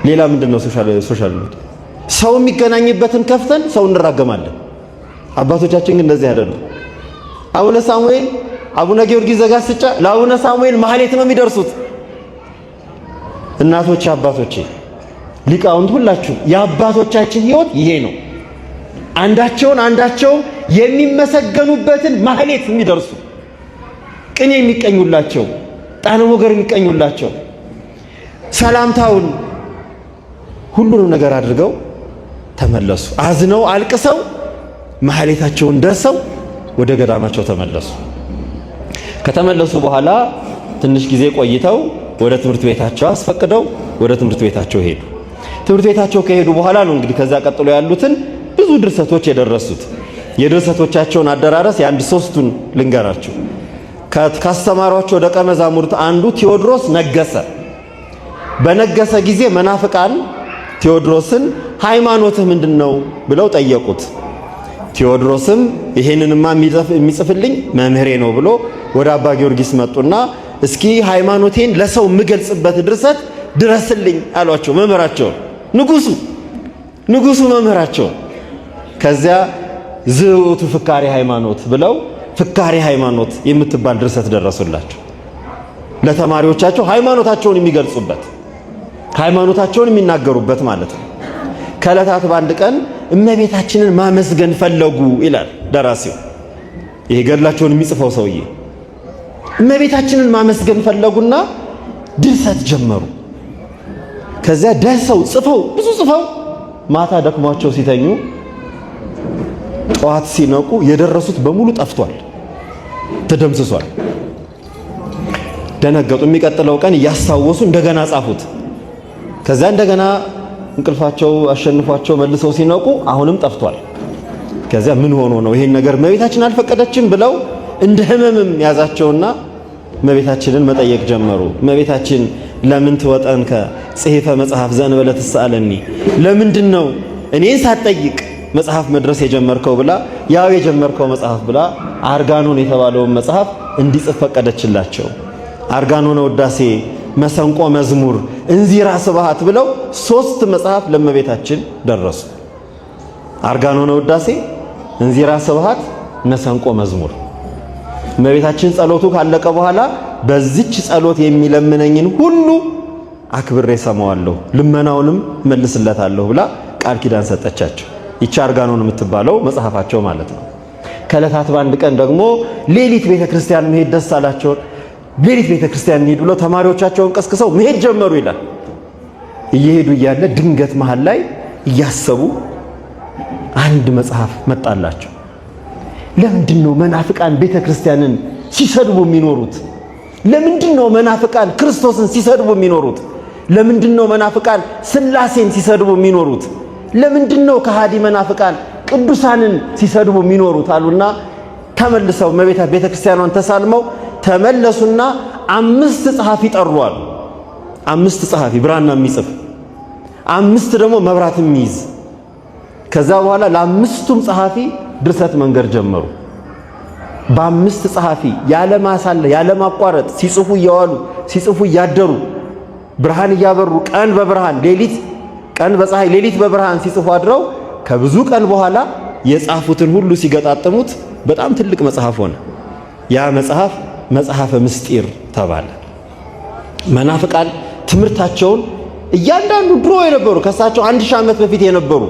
ሌላ ምንድነው ሶሻል ሚዲያ ሰው የሚገናኝበትን ከፍተን ሰው እንራገማለን። አባቶቻችን ግን እንደዚህ አይደሉም። አቡነ ሳሙኤል አቡነ ጊዮርጊስ ዘጋስጫ ለአቡነ ሳሙኤል ማህሌት ነው የሚደርሱት። እናቶች አባቶቼ ሊቃውንት ሁላችሁ የአባቶቻችን ሕይወት ይሄ ነው። አንዳቸው የሚመሰገኑበትን ማህሌት የሚደርሱ ቅኔ የሚቀኙላቸው፣ ጣነ ሞገር የሚቀኙላቸው፣ ሰላምታውን ሁሉንም ነገር አድርገው ተመለሱ። አዝነው አልቅሰው ማህሌታቸውን ደርሰው ወደ ገዳማቸው ተመለሱ። ከተመለሱ በኋላ ትንሽ ጊዜ ቆይተው ወደ ትምህርት ቤታቸው አስፈቅደው ወደ ትምህርት ቤታቸው ሄዱ። ትምህርት ቤታቸው ከሄዱ በኋላ ነው እንግዲህ ከዛ ቀጥሎ ያሉትን ብዙ ድርሰቶች የደረሱት። የድርሰቶቻቸውን አደራረስ የአንድ ሶስቱን ልንገራቸው። ካስተማሯቸው ደቀ መዛሙርት አንዱ ቴዎድሮስ ነገሰ። በነገሰ ጊዜ መናፍቃን ቴዎድሮስን ሃይማኖትህ ምንድነው ብለው ጠየቁት። ቴዎድሮስም ይሄንንማ የሚጽፍልኝ መምህሬ ነው ብሎ ወደ አባ ጊዮርጊስ መጡና እስኪ ሃይማኖቴን ለሰው የምገልጽበት ድርሰት ድረስልኝ አሏቸው። መምህራቸውን ንጉሱ መምህራቸውን። ከዚያ ዝውቱ ፍካሬ ሃይማኖት ብለው ፍካሬ ሃይማኖት የምትባል ድርሰት ደረሱላቸው። ለተማሪዎቻቸው ሃይማኖታቸውን የሚገልጹበት ሃይማኖታቸውን የሚናገሩበት ማለት ነው። ከዕለታት በአንድ ቀን እመቤታችንን ማመስገን ፈለጉ ይላል ደራሲው። ይሄ ገድላቸውን የሚጽፈው ሰውዬ እመቤታችንን ማመስገን ፈለጉና ድርሰት ጀመሩ። ከዚያ ደርሰው ጽፈው ብዙ ጽፈው ማታ ደክሟቸው ሲተኙ ጠዋት ሲነቁ የደረሱት በሙሉ ጠፍቷል፣ ተደምስሷል። ደነገጡ። የሚቀጥለው ቀን እያስታወሱ እንደገና ጻፉት። ከዛ እንደገና እንቅልፋቸው አሸንፏቸው መልሰው ሲነቁ አሁንም ጠፍቷል። ከዚያ ምን ሆኖ ነው ይሄን ነገር እመቤታችን አልፈቀደችም ብለው እንደ ህመምም ያዛቸውና እመቤታችንን መጠየቅ ጀመሩ። እመቤታችን ለምን ትወጠንከ ጽሒፈ መጽሐፍ ዘእንበለ ትስአለኒ፣ ለምንድን ነው እኔን ሳትጠይቅ መጽሐፍ መድረስ የጀመርከው ብላ ያው የጀመርከው መጽሐፍ ብላ አርጋኖን የተባለውን መጽሐፍ እንዲጽፍ ፈቀደችላቸው። አርጋኖነ ውዳሴ፣ መሰንቆ መዝሙር፣ እንዚራ ስብሐት ብለው 3 መጽሐፍ ለእመቤታችን ደረሱ። አርጋኖነ ውዳሴ፣ እንዚራ ስብሐት፣ መሰንቆ መዝሙር። እመቤታችን ጸሎቱ ካለቀ በኋላ በዚች ጸሎት የሚለምነኝን ሁሉ አክብሬ ሰማዋለሁ፣ ልመናውንም መልስለታለሁ ብላ ቃል ኪዳን ሰጠቻቸው። ይቺ አርጋኖን የምትባለው መጽሐፋቸው ማለት ነው። ከዕለታት በአንድ ቀን ደግሞ ሌሊት ቤተክርስቲያን መሄድ ደስ አላቸው። ሌሊት ቤተክርስቲያን እንሂድ ብለው ተማሪዎቻቸውን ቀስቅሰው መሄድ ጀመሩ ይላል። እየሄዱ እያለ ድንገት መሃል ላይ እያሰቡ አንድ መጽሐፍ መጣላቸው። ለምንድን ነው መናፍቃን ቤተክርስቲያንን ሲሰድቡ የሚኖሩት? ለምንድን ነው መናፍቃን ክርስቶስን ሲሰድቡ የሚኖሩት? ለምንድን ነው መናፍቃን ሥላሴን ሲሰድቡ የሚኖሩት? ለምንድን ነው ከሃዲ መናፍቃን ቅዱሳንን ሲሰድቡ የሚኖሩት አሉና ተመልሰው ቤተክርስቲያኗን ተሳልመው ተመለሱና 5 ጸሐፊ ጠሯል። 5 ጸሐፊ ብራና የሚጽፍ 5 ደግሞ መብራት የሚይዝ። ከዛ በኋላ ለ5ቱም ጸሐፊ ድርሰት መንገር ጀመሩ። በ5 ጸሐፊ ያለ ማቋረጥ ሲጽፉ እየዋሉ ሲጽፉ እያደሩ ብርሃን እያበሩ ቀን በብርሃን ቀን በፀሐይ ሌሊት በብርሃን ሲጽፉ አድረው ከብዙ ቀን በኋላ የጻፉትን ሁሉ ሲገጣጥሙት በጣም ትልቅ መጽሐፍ ሆነ። ያ መጽሐፍ መጽሐፈ ምስጢር ተባለ። መናፍቃን ትምህርታቸውን እያንዳንዱ ድሮ የነበሩ ከሳቸው 1000 ዓመት በፊት የነበሩ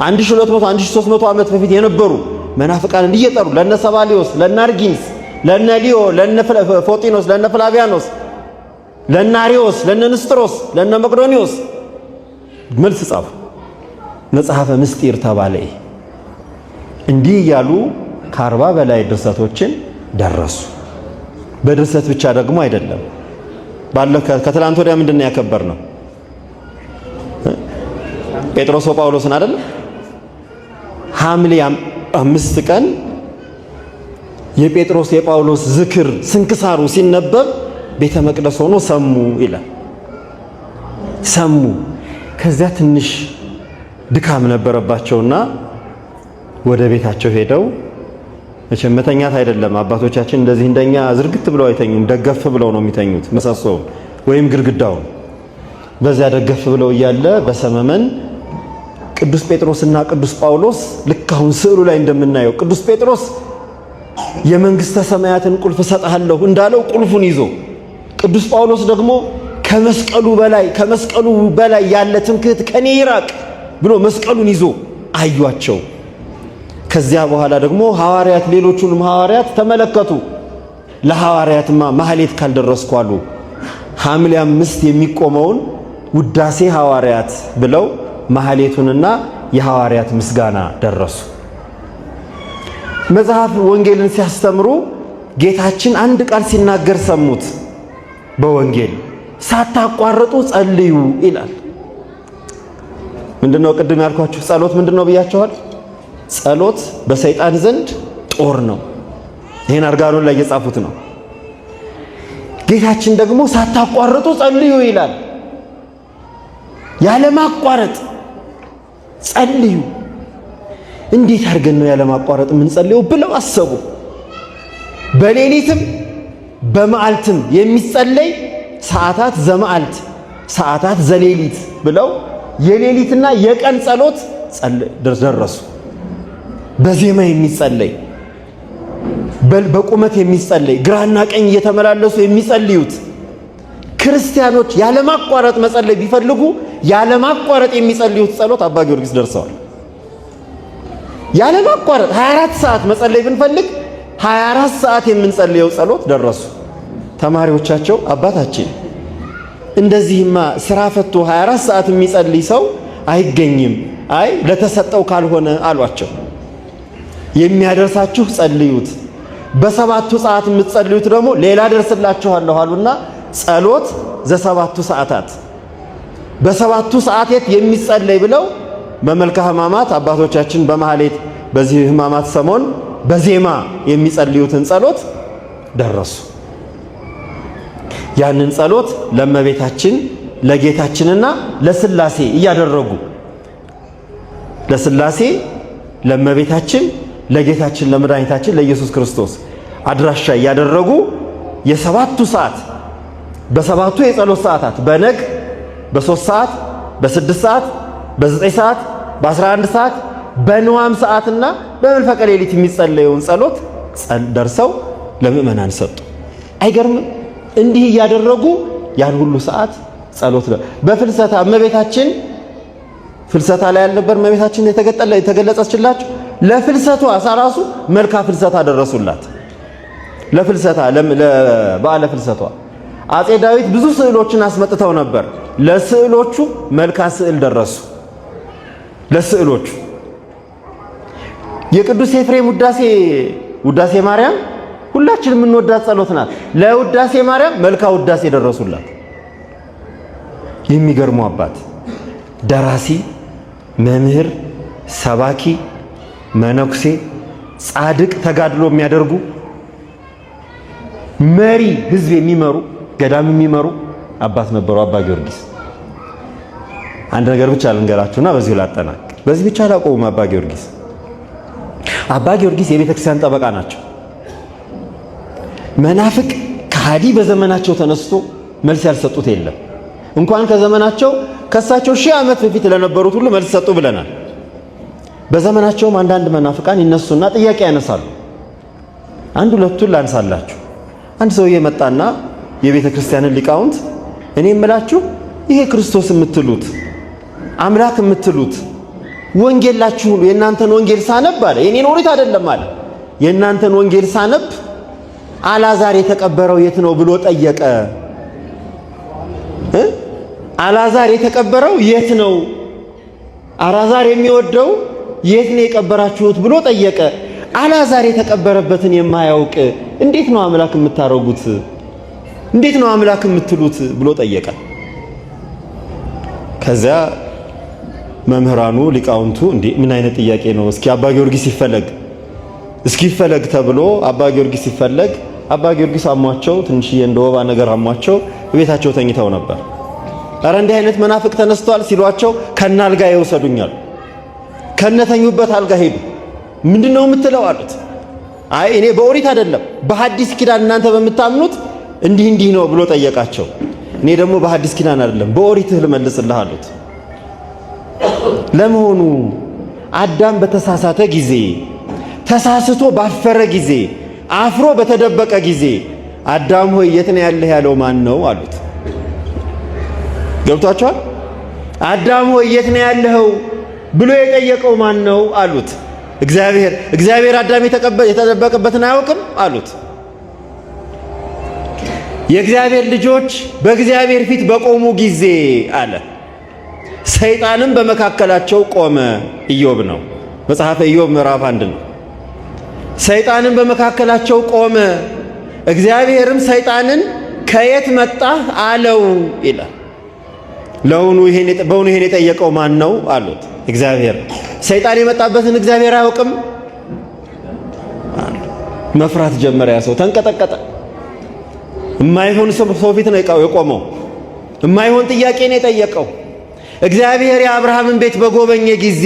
1200 1300 ዓመት በፊት የነበሩ መናፍቃን እየጠሩ ለነ ሰባሊዮስ፣ ለነ አርጊንስ፣ ለነ ሊዮ፣ ለነ ፎጢኖስ፣ ለነ ፍላቪያኖስ፣ ለነ አሪዮስ፣ ለነ ንስጥሮስ፣ ለነ መቅዶኒዮስ መልስ ጻፉ። መጽሐፈ ምስጢር ተባለ። እንዲህ እያሉ ከ40 በላይ ድርሰቶችን ደረሱ። በድርሰት ብቻ ደግሞ አይደለም። ከትላንት ወዲያ ምንድነው ያከበርነው? ጴጥሮስ ወጳውሎስን አይደለም? ሐምሌ 5 ቀን የጴጥሮስ የጳውሎስ ዝክር ስንክሳሩ ሲነበብ ቤተ መቅደስ ሆኖ ሰሙ ይላል። ሰሙ። ከዚያ ትንሽ ድካም ነበረባቸውና ወደ ቤታቸው ሄደው መቼም መተኛት አይደለም። አባቶቻችን እንደዚህ እንደኛ ዝርግት ብለው አይተኙም። ደገፍ ብለው ነው የሚተኙት፣ ምሰሶውን ወይም ግድግዳውን። በዚያ ደገፍ ብለው እያለ በሰመመን ቅዱስ ጴጥሮስና ቅዱስ ጳውሎስ ልክ አሁን ስዕሉ ላይ እንደምናየው ቅዱስ ጴጥሮስ የመንግስተ ሰማያትን ቁልፍ እሰጥሃለሁ እንዳለው ቁልፉን ይዞ፣ ቅዱስ ጳውሎስ ደግሞ ከመስቀሉ በላይ ያለ ትምክህት ከኔ ይራቅ ብሎ መስቀሉን ይዞ አዩአቸው። ከዚያ በኋላ ደግሞ ሐዋርያት ሌሎቹንም ሐዋርያት ተመለከቱ። ለሐዋርያትማ ማህሌት ካልደረስኩ አሉ። ሐምሌ 5 የሚቆመውን ውዳሴ ሐዋርያት ብለው ማህሌቱንና የሐዋርያት ምስጋና ደረሱ። መጽሐፍ ወንጌልን ሲያስተምሩ ጌታችን አንድ ቃል ሲናገር ሰሙት። በወንጌል ሳታቋርጡ ጸልዩ ይላል። ምንድነው ቅድም ያልኳችሁ ጸሎት ምንድነው ብያችኋል? ጸሎት በሰይጣን ዘንድ ጦር ነው። ይሄን አርጋኖን ላይ የጻፉት ነው። ጌታችን ደግሞ ሳታቋርጡ ጸልዩ ይላል። ያለማቋረጥ ጸልዩ። እንዴት አድርገን ነው ያለማቋረጥ የምንጸልየው ብለው አሰቡ። በሌሊትም በመዓልትም የሚጸለይ ሰዓታት ዘመዓልት ሰዓታት ዘሌሊት ብለው የሌሊትና የቀን ጸሎት ደረሱ። በዜማ የሚጸለይ በቁመት የሚጸለይ ግራና ቀኝ እየተመላለሱ የሚጸልዩት ክርስቲያኖች ያለማቋረጥ መጸለይ ቢፈልጉ ያለማቋረጥ የሚጸልዩት ጸሎት አባ ጊዮርጊስ ደርሰዋል። ያለማቋረጥ 24 ሰዓት መጸለይ ብንፈልግ 24 ሰዓት የምንጸልየው ጸሎት ደረሱ። ተማሪዎቻቸው አባታችን እንደዚህማ ስራ ፈቶ 24 ሰዓት የሚጸልይ ሰው አይገኝም፣ አይ ለተሰጠው ካልሆነ አሏቸው። የሚያደርሳችሁ ጸልዩት፣ በሰባቱ ሰዓት የምትጸልዩት ደግሞ ሌላ ደርስላችኋለሁ አሉና ጸሎት ዘሰባቱ ሰዓታት በሰባቱ ሰዓታት የሚጸለይ ብለው በመልካ ሕማማት አባቶቻችን በማህሌት በዚህ ሕማማት ሰሞን በዜማ የሚጸልዩትን ጸሎት ደረሱ። ያንን ጸሎት ለእመቤታችን ለጌታችንና ለሥላሴ እያደረጉ ለሥላሴ ለእመቤታችን ለጌታችን ለመድኃኒታችን ለኢየሱስ ክርስቶስ አድራሻ እያደረጉ የሰባቱ ሰዓት በሰባቱ የጸሎት ሰዓታት በነግ በ3 ሰዓት በ6 ሰዓት በ9 ሰዓት በ11 ሰዓት በንዋም ሰዓትና በመንፈቀ ሌሊት የሚጸለየውን ጸሎት ደርሰው ለምእመናን ሰጡ። አይገርምም? እንዲህ እያደረጉ ያን ሁሉ ሰዓት ጸሎት በፍልሰታ እመቤታችን ፍልሰታ ላይ ያልነበር እመቤታችን የተገለጸችላችሁ ለፍልሰቷ ሳራሱ መልካ ፍልሰታ ደረሱላት። ለፍልሰታ ለበዓለ ፍልሰቷ አፄ ዳዊት ብዙ ስዕሎችን አስመጥተው ነበር። ለስዕሎቹ መልካ ስዕል ደረሱ። ለስዕሎቹ የቅዱስ ኤፍሬም ውዳሴ ማርያም ሁላችን የምንወዳት ጸሎት ናት። ለውዳሴ ማርያም መልካ ውዳሴ ደረሱላት። የሚገርሙ አባት ደራሲ፣ መምህር፣ ሰባኪ፣ መነኩሴ፣ ጻድቅ፣ ተጋድሎ የሚያደርጉ መሪ፣ ህዝብ የሚመሩ ገዳም የሚመሩ አባት ነበሩ አባ ጊዮርጊስ። አንድ ነገር ብቻ ልንገራችሁና በዚሁ ላጠናቅ። በዚህ ብቻ አላቆሙም። አባ ጊዮርጊስ የቤተ ክርስቲያን ጠበቃ ናቸው። መናፍቅ ከሃዲ በዘመናቸው ተነስቶ መልስ ያልሰጡት የለም። እንኳን ከዘመናቸው ከሳቸው 1000 ዓመት በፊት ለነበሩት ሁሉ መልስ ሰጡ ብለናል። በዘመናቸውም አንዳንድ መናፍቃን ይነሱና ጥያቄ ያነሳሉ። አንድ ሁለቱን ላንሳላችሁ። አንድ ሰውዬ መጣና የቤተ ክርስቲያንን ሊቃውንት እኔ እምላችሁ ይሄ ክርስቶስ የምትሉት አምላክ የምትሉት ወንጌላችሁ የእናንተን ወንጌል ሳነብ አለ፣ የኔን ኦሪት አይደለም አለ፣ የእናንተን ወንጌል ሳነብ አልዓዛር የተቀበረው የት ነው ብሎ ጠየቀ። አልዓዛር የተቀበረው የት ነው? አልዓዛር የሚወደው የት ነው የቀበራችሁት ብሎ ጠየቀ። አልዓዛር የተቀበረበትን የማያውቅ እንዴት ነው አምላክ የምታረጉት? እንዴት ነው አምላክ የምትሉት ብሎ ጠየቀ። ከዚያ መምህራኑ ሊቃውንቱ እንዴ ምን አይነት ጥያቄ ነው? እስኪ አባ ጊዮርጊስ ይፈለግ ተብሎ አባ ጊዮርጊስ ሲፈለግ አባ ጊዮርጊስ አሟቸው ትንሽዬ እንደ ወባ ነገር አሟቸው ቤታቸው ተኝተው ነበር። ኧረ እንዲህ አይነት መናፍቅ ተነስቷል ሲሏቸው ከነ አልጋ ይወሰዱኛል። ከነተኙበት አልጋ ሄዱ። ምንድነው የምትለው አሉት። አይ እኔ በኦሪት አይደለም በሐዲስ ኪዳን እናንተ በምታምኑት እንዲህ ነው ብሎ ጠየቃቸው። እኔ ደግሞ በሐዲስ ኪዳን አይደለም በኦሪትህ ልመልስልህ አሉት። ለመሆኑ አዳም በተሳሳተ ጊዜ ተሳስቶ ባፈረ ጊዜ አፍሮ በተደበቀ ጊዜ አዳም ሆይ የት ነው ያለህ ያለው ማን ነው አሉት። ገብቷቸዋል? አዳም ሆይ የት ነው ያለኸው ብሎ የጠየቀው ማን ነው አሉት። እግዚአብሔር አዳም የተደበቀበትን አያውቅም አሉት። የእግዚአብሔር ልጆች በእግዚአብሔር ፊት በቆሙ ጊዜ አለ ሰይጣንም በመካከላቸው ቆመ። ኢዮብ ነው፣ መጽሐፈ ኢዮብ ምዕራፍ 1 ነው። ሰይጣንም በመካከላቸው ቆመ፣ እግዚአብሔርም ሰይጣንን ከየት መጣህ አለው ይላል። በውኑ ይሄን የጠየቀው ማን ነው አሉት። እግዚአብሔር። ሰይጣን የመጣበትን እግዚአብሔር አያውቅም? መፍራት ጀመረ። ያ ሰው ተንቀጠቀጠ። የማይሆን ሰው ፊት ነው የቆመው። የማይሆን ጥያቄ ነው የጠየቀው። እግዚአብሔር የአብርሃምን ቤት በጎበኘ ጊዜ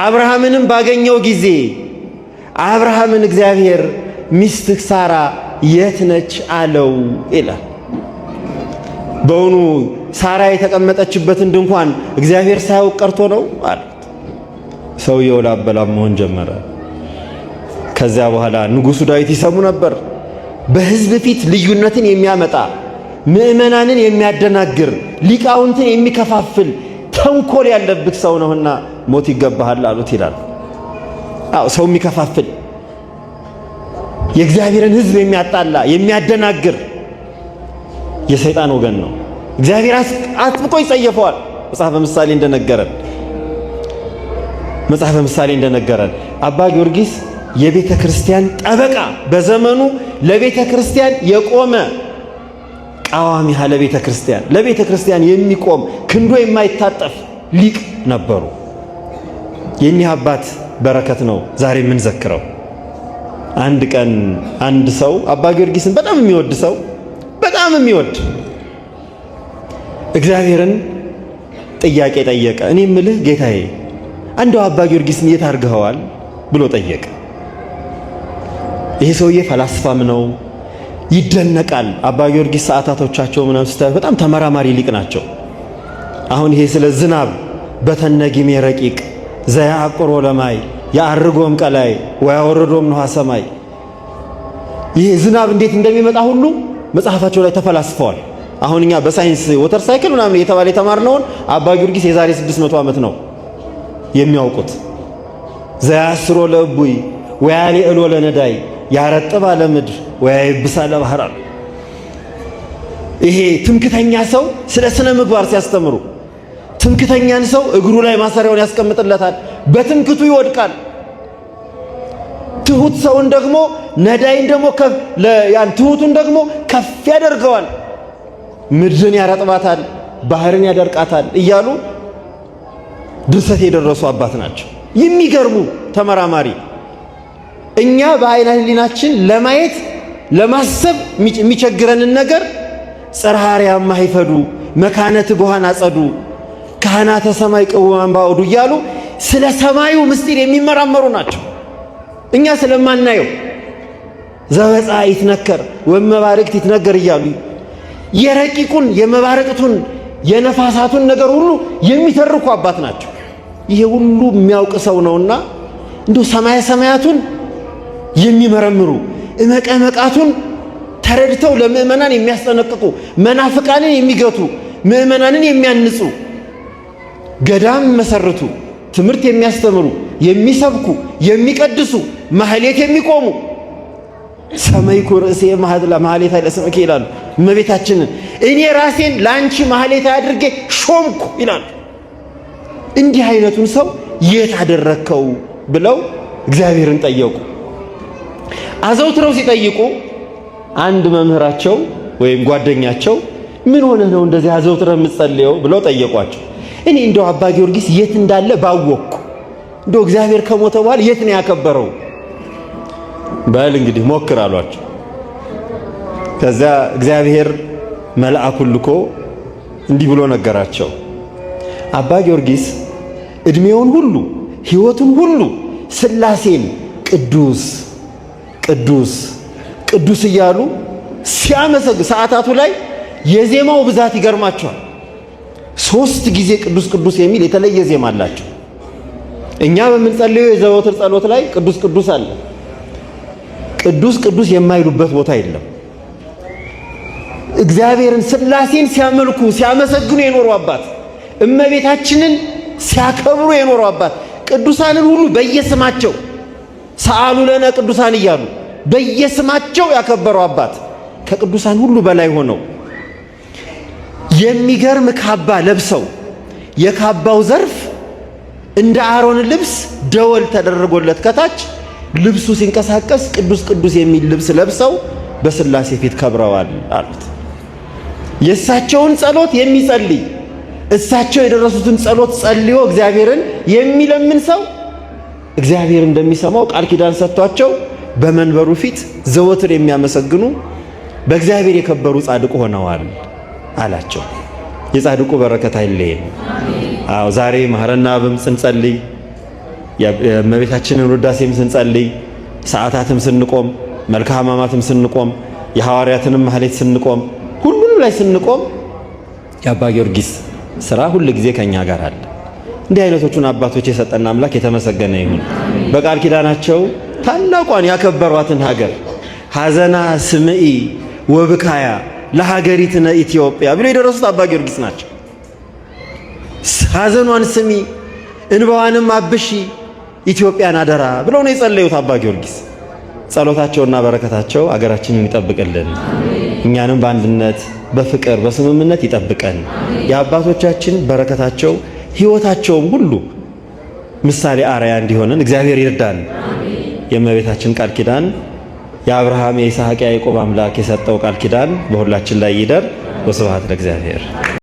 አብርሃምንም ባገኘው ጊዜ አብርሃምን እግዚአብሔር ሚስትህ ሳራ የት ነች አለው ይላል። በውኑ ሳራ የተቀመጠችበትን ድንኳን እግዚአብሔር ሳያውቅ ቀርቶ ነው አሉት። ሰውየው ላበላም መሆን ጀመረ። ከዚያ በኋላ ንጉሡ ዳዊት ይሰሙ ነበር። በሕዝብ ፊት ልዩነትን የሚያመጣ ምእመናንን የሚያደናግር ሊቃውንትን የሚከፋፍል ተንኮል ያለብህ ሰው ነውና ሞት ይገባሃል አሉት ይላል። አዎ ሰው የሚከፋፍል የእግዚአብሔርን ሕዝብ የሚያጣላ የሚያደናግር የሰይጣን ወገን ነው። እግዚአብሔር አጥብቆ ይጸየፈዋል። መጽሐፈ ምሳሌ እንደነገረን አባ ጊዮርጊስ የቤተ ክርስቲያን ጠበቃ፣ በዘመኑ ለቤተ ክርስቲያን የቆመ ቃዋሚ ያለ ቤተ ክርስቲያን፣ ለቤተ ክርስቲያን የሚቆም ክንዶ የማይታጠፍ ሊቅ ነበሩ። የኒህ አባት በረከት ነው ዛሬ የምንዘክረው። አንድ ቀን አንድ ሰው አባ ጊዮርጊስን በጣም የሚወድ ሰው በጣም የሚወድ እግዚአብሔርን ጥያቄ ጠየቀ። እኔ የምልህ ጌታዬ አንደው አባ ጊዮርጊስን የት አድርገኸዋል ብሎ ጠየቀ። ይሄ ሰውዬ ፈላስፋም ነው፣ ይደነቃል። አባ ጊዮርጊስ ሰዓታቶቻቸው ምናምን ስታይ በጣም ተመራማሪ ሊቅ ናቸው። አሁን ይሄ ስለ ዝናብ በተነጊሜ ረቂቅ ዘያዕቁሮ ለማይ ያርጎም ቀላይ ወያወርዶም ንሃ ሰማይ፣ ይሄ ዝናብ እንዴት እንደሚመጣ ሁሉ መጽሐፋቸው ላይ ተፈላስፈዋል። አሁን እኛ በሳይንስ ወተር ሳይክል ምናምን የተባለ የተማርነውን አባ ጊዮርጊስ የዛሬ 600 ዓመት ነው የሚያውቁት። ዘያስሮ ለእቡይ ወያሊዕሎ ለነዳይ ያረጥብ አለ ምድር ወያይብሳ ለባህር። ይሄ ትምክተኛ ሰው ስለ ስነ ምግባር ሲያስተምሩ ትምክተኛን ሰው እግሩ ላይ ማሰሪያውን ያስቀምጥለታል፣ በትምክቱ ይወድቃል። ትሁት ሰውን ደግሞ ነዳይን ደግሞ ያን ትሁቱን ደግሞ ከፍ ያደርገዋል፣ ምድርን ያረጥባታል፣ ባህርን ያደርቃታል እያሉ ድርሰት የደረሱ አባት ናቸው። የሚገርሙ ተመራማሪ። እኛ በዓይነ ሕሊናችን ለማየት ለማሰብ የሚቸግረንን ነገር ጽርሐ አርያም ማይፈዱ መካነ ትጉሃን አጸዱ ካህናተ ሰማይ ቅውማን ባዕዱ እያሉ ስለ ሰማዩ ምስጢር የሚመራመሩ ናቸው። እኛ ስለማናየው ዘበፃ ይትነከር ወመባረቅት ይትነገር እያሉ የረቂቁን የመባረቅቱን የነፋሳቱን ነገር ሁሉ የሚተርኩ አባት ናቸው። ይሄ ሁሉ የሚያውቅ ሰው ነውና እንደው ሰማየ ሰማያቱን የሚመረምሩ እመቀመቃቱን ተረድተው ለምእመናን የሚያስጠነቅቁ መናፍቃንን የሚገቱ ምእመናንን የሚያንጹ ገዳም መሰረቱ፣ ትምህርት የሚያስተምሩ የሚሰብኩ የሚቀድሱ ማህሌት የሚቆሙ ሰማይኩ ርእሴ ማህሌት ኃይለ ስምከ ይላሉ እመቤታችንን። እኔ ራሴን ለአንቺ ማህሌት አድርጌ ሾምኩ ይላሉ። እንዲህ አይነቱን ሰው የት አደረከው ብለው እግዚአብሔርን ጠየቁ። አዘውትረው ሲጠይቁ አንድ መምህራቸው ወይም ጓደኛቸው ምን ሆነህ ነው እንደዚህ አዘውትረህ የምትጸልየው ብለው ጠየቋቸው። እኔ እንደው አባ ጊዮርጊስ የት እንዳለ ባወቅኩ፣ እንደው እግዚአብሔር ከሞተ በኋላ የት ነው ያከበረው? በል እንግዲህ ሞክር አሏቸው። ከዚያ እግዚአብሔር መልአኩን ልኮ እንዲህ ብሎ ነገራቸው። አባ ጊዮርጊስ እድሜውን ሁሉ ሕይወቱን ሁሉ ሥላሴን ቅዱስ ቅዱስ ቅዱስ እያሉ ሲያመሰግን ሰዓታቱ ላይ የዜማው ብዛት ይገርማቸዋል። 3 ጊዜ ቅዱስ ቅዱስ የሚል የተለየ ዜማ አላቸው። እኛ በምንጸልየው የዘወትር ጸሎት ላይ ቅዱስ ቅዱስ አለ። ቅዱስ ቅዱስ የማይሉበት ቦታ የለም። እግዚአብሔርን ሥላሴን ሲያመልኩ ሲያመሰግኑ የኖሩ አባት፣ እመቤታችንን ሲያከብሩ የኖሩ አባት፣ ቅዱሳንን ሁሉ በየስማቸው ሰአሉ ለነ ቅዱሳን እያሉ በየስማቸው ያከበሩ አባት፣ ከቅዱሳን ሁሉ በላይ ሆነው የሚገርም ካባ ለብሰው የካባው ዘርፍ እንደ አሮን ልብስ ደወል ተደረጎለት ከታች ልብሱ ሲንቀሳቀስ ቅዱስ ቅዱስ የሚል ልብስ ለብሰው በሥላሴ ፊት ከብረዋል አሉት። የእሳቸውን ጸሎት የሚጸልይ እሳቸው የደረሱትን ጸሎት ጸልዮ እግዚአብሔርን የሚለምን ሰው እግዚአብሔር እንደሚሰማው ቃል ኪዳን ሰጥቷቸው በመንበሩ ፊት ዘወትር የሚያመሰግኑ በእግዚአብሔር የከበሩ ጻድቁ ሆነዋል አላቸው። የጻድቁ በረከት አይለየን። አዎ ዛሬ ማህረና አብም ስንጸልይ የእመቤታችንን ውዳሴም ስንጸልይ ሰዓታትም ስንቆም መልክአ ሕማማትም ስንቆም የሐዋርያትንም ማህሌት ስንቆም ሁሉም ላይ ስንቆም የአባ ጊዮርጊስ ስራ ሁል ጊዜ ከኛ ጋር አለ። እንዲህ አይነቶቹን አባቶች የሰጠን አምላክ የተመሰገነ ይሁን። በቃል ኪዳናቸው ታላቋን ያከበሯትን ሀገር ሐዘና ስምኢ ወብካያ ለሀገሪትነ ኢትዮጵያ ብሎ የደረሱት አባ ጊዮርጊስ ናቸው። ሐዘኗን ስሚ እንባዋንም አብሺ ኢትዮጵያን አደራ ብለው ነው የጸለዩት አባ ጊዮርጊስ። ጸሎታቸውና በረከታቸው አገራችንን ይጠብቅልን፣ እኛንም በአንድነት በፍቅር በስምምነት ይጠብቀን። የአባቶቻችን በረከታቸው ሕይወታቸውም ሁሉ ምሳሌ አርአያ እንዲሆንን እግዚአብሔር ይርዳን። የእመቤታችን ቃል ኪዳን የአብርሃም የይስሐቅ የያዕቆብ አምላክ የሰጠው ቃል ኪዳን በሁላችን ላይ ይደር። ወስብሐት ለእግዚአብሔር።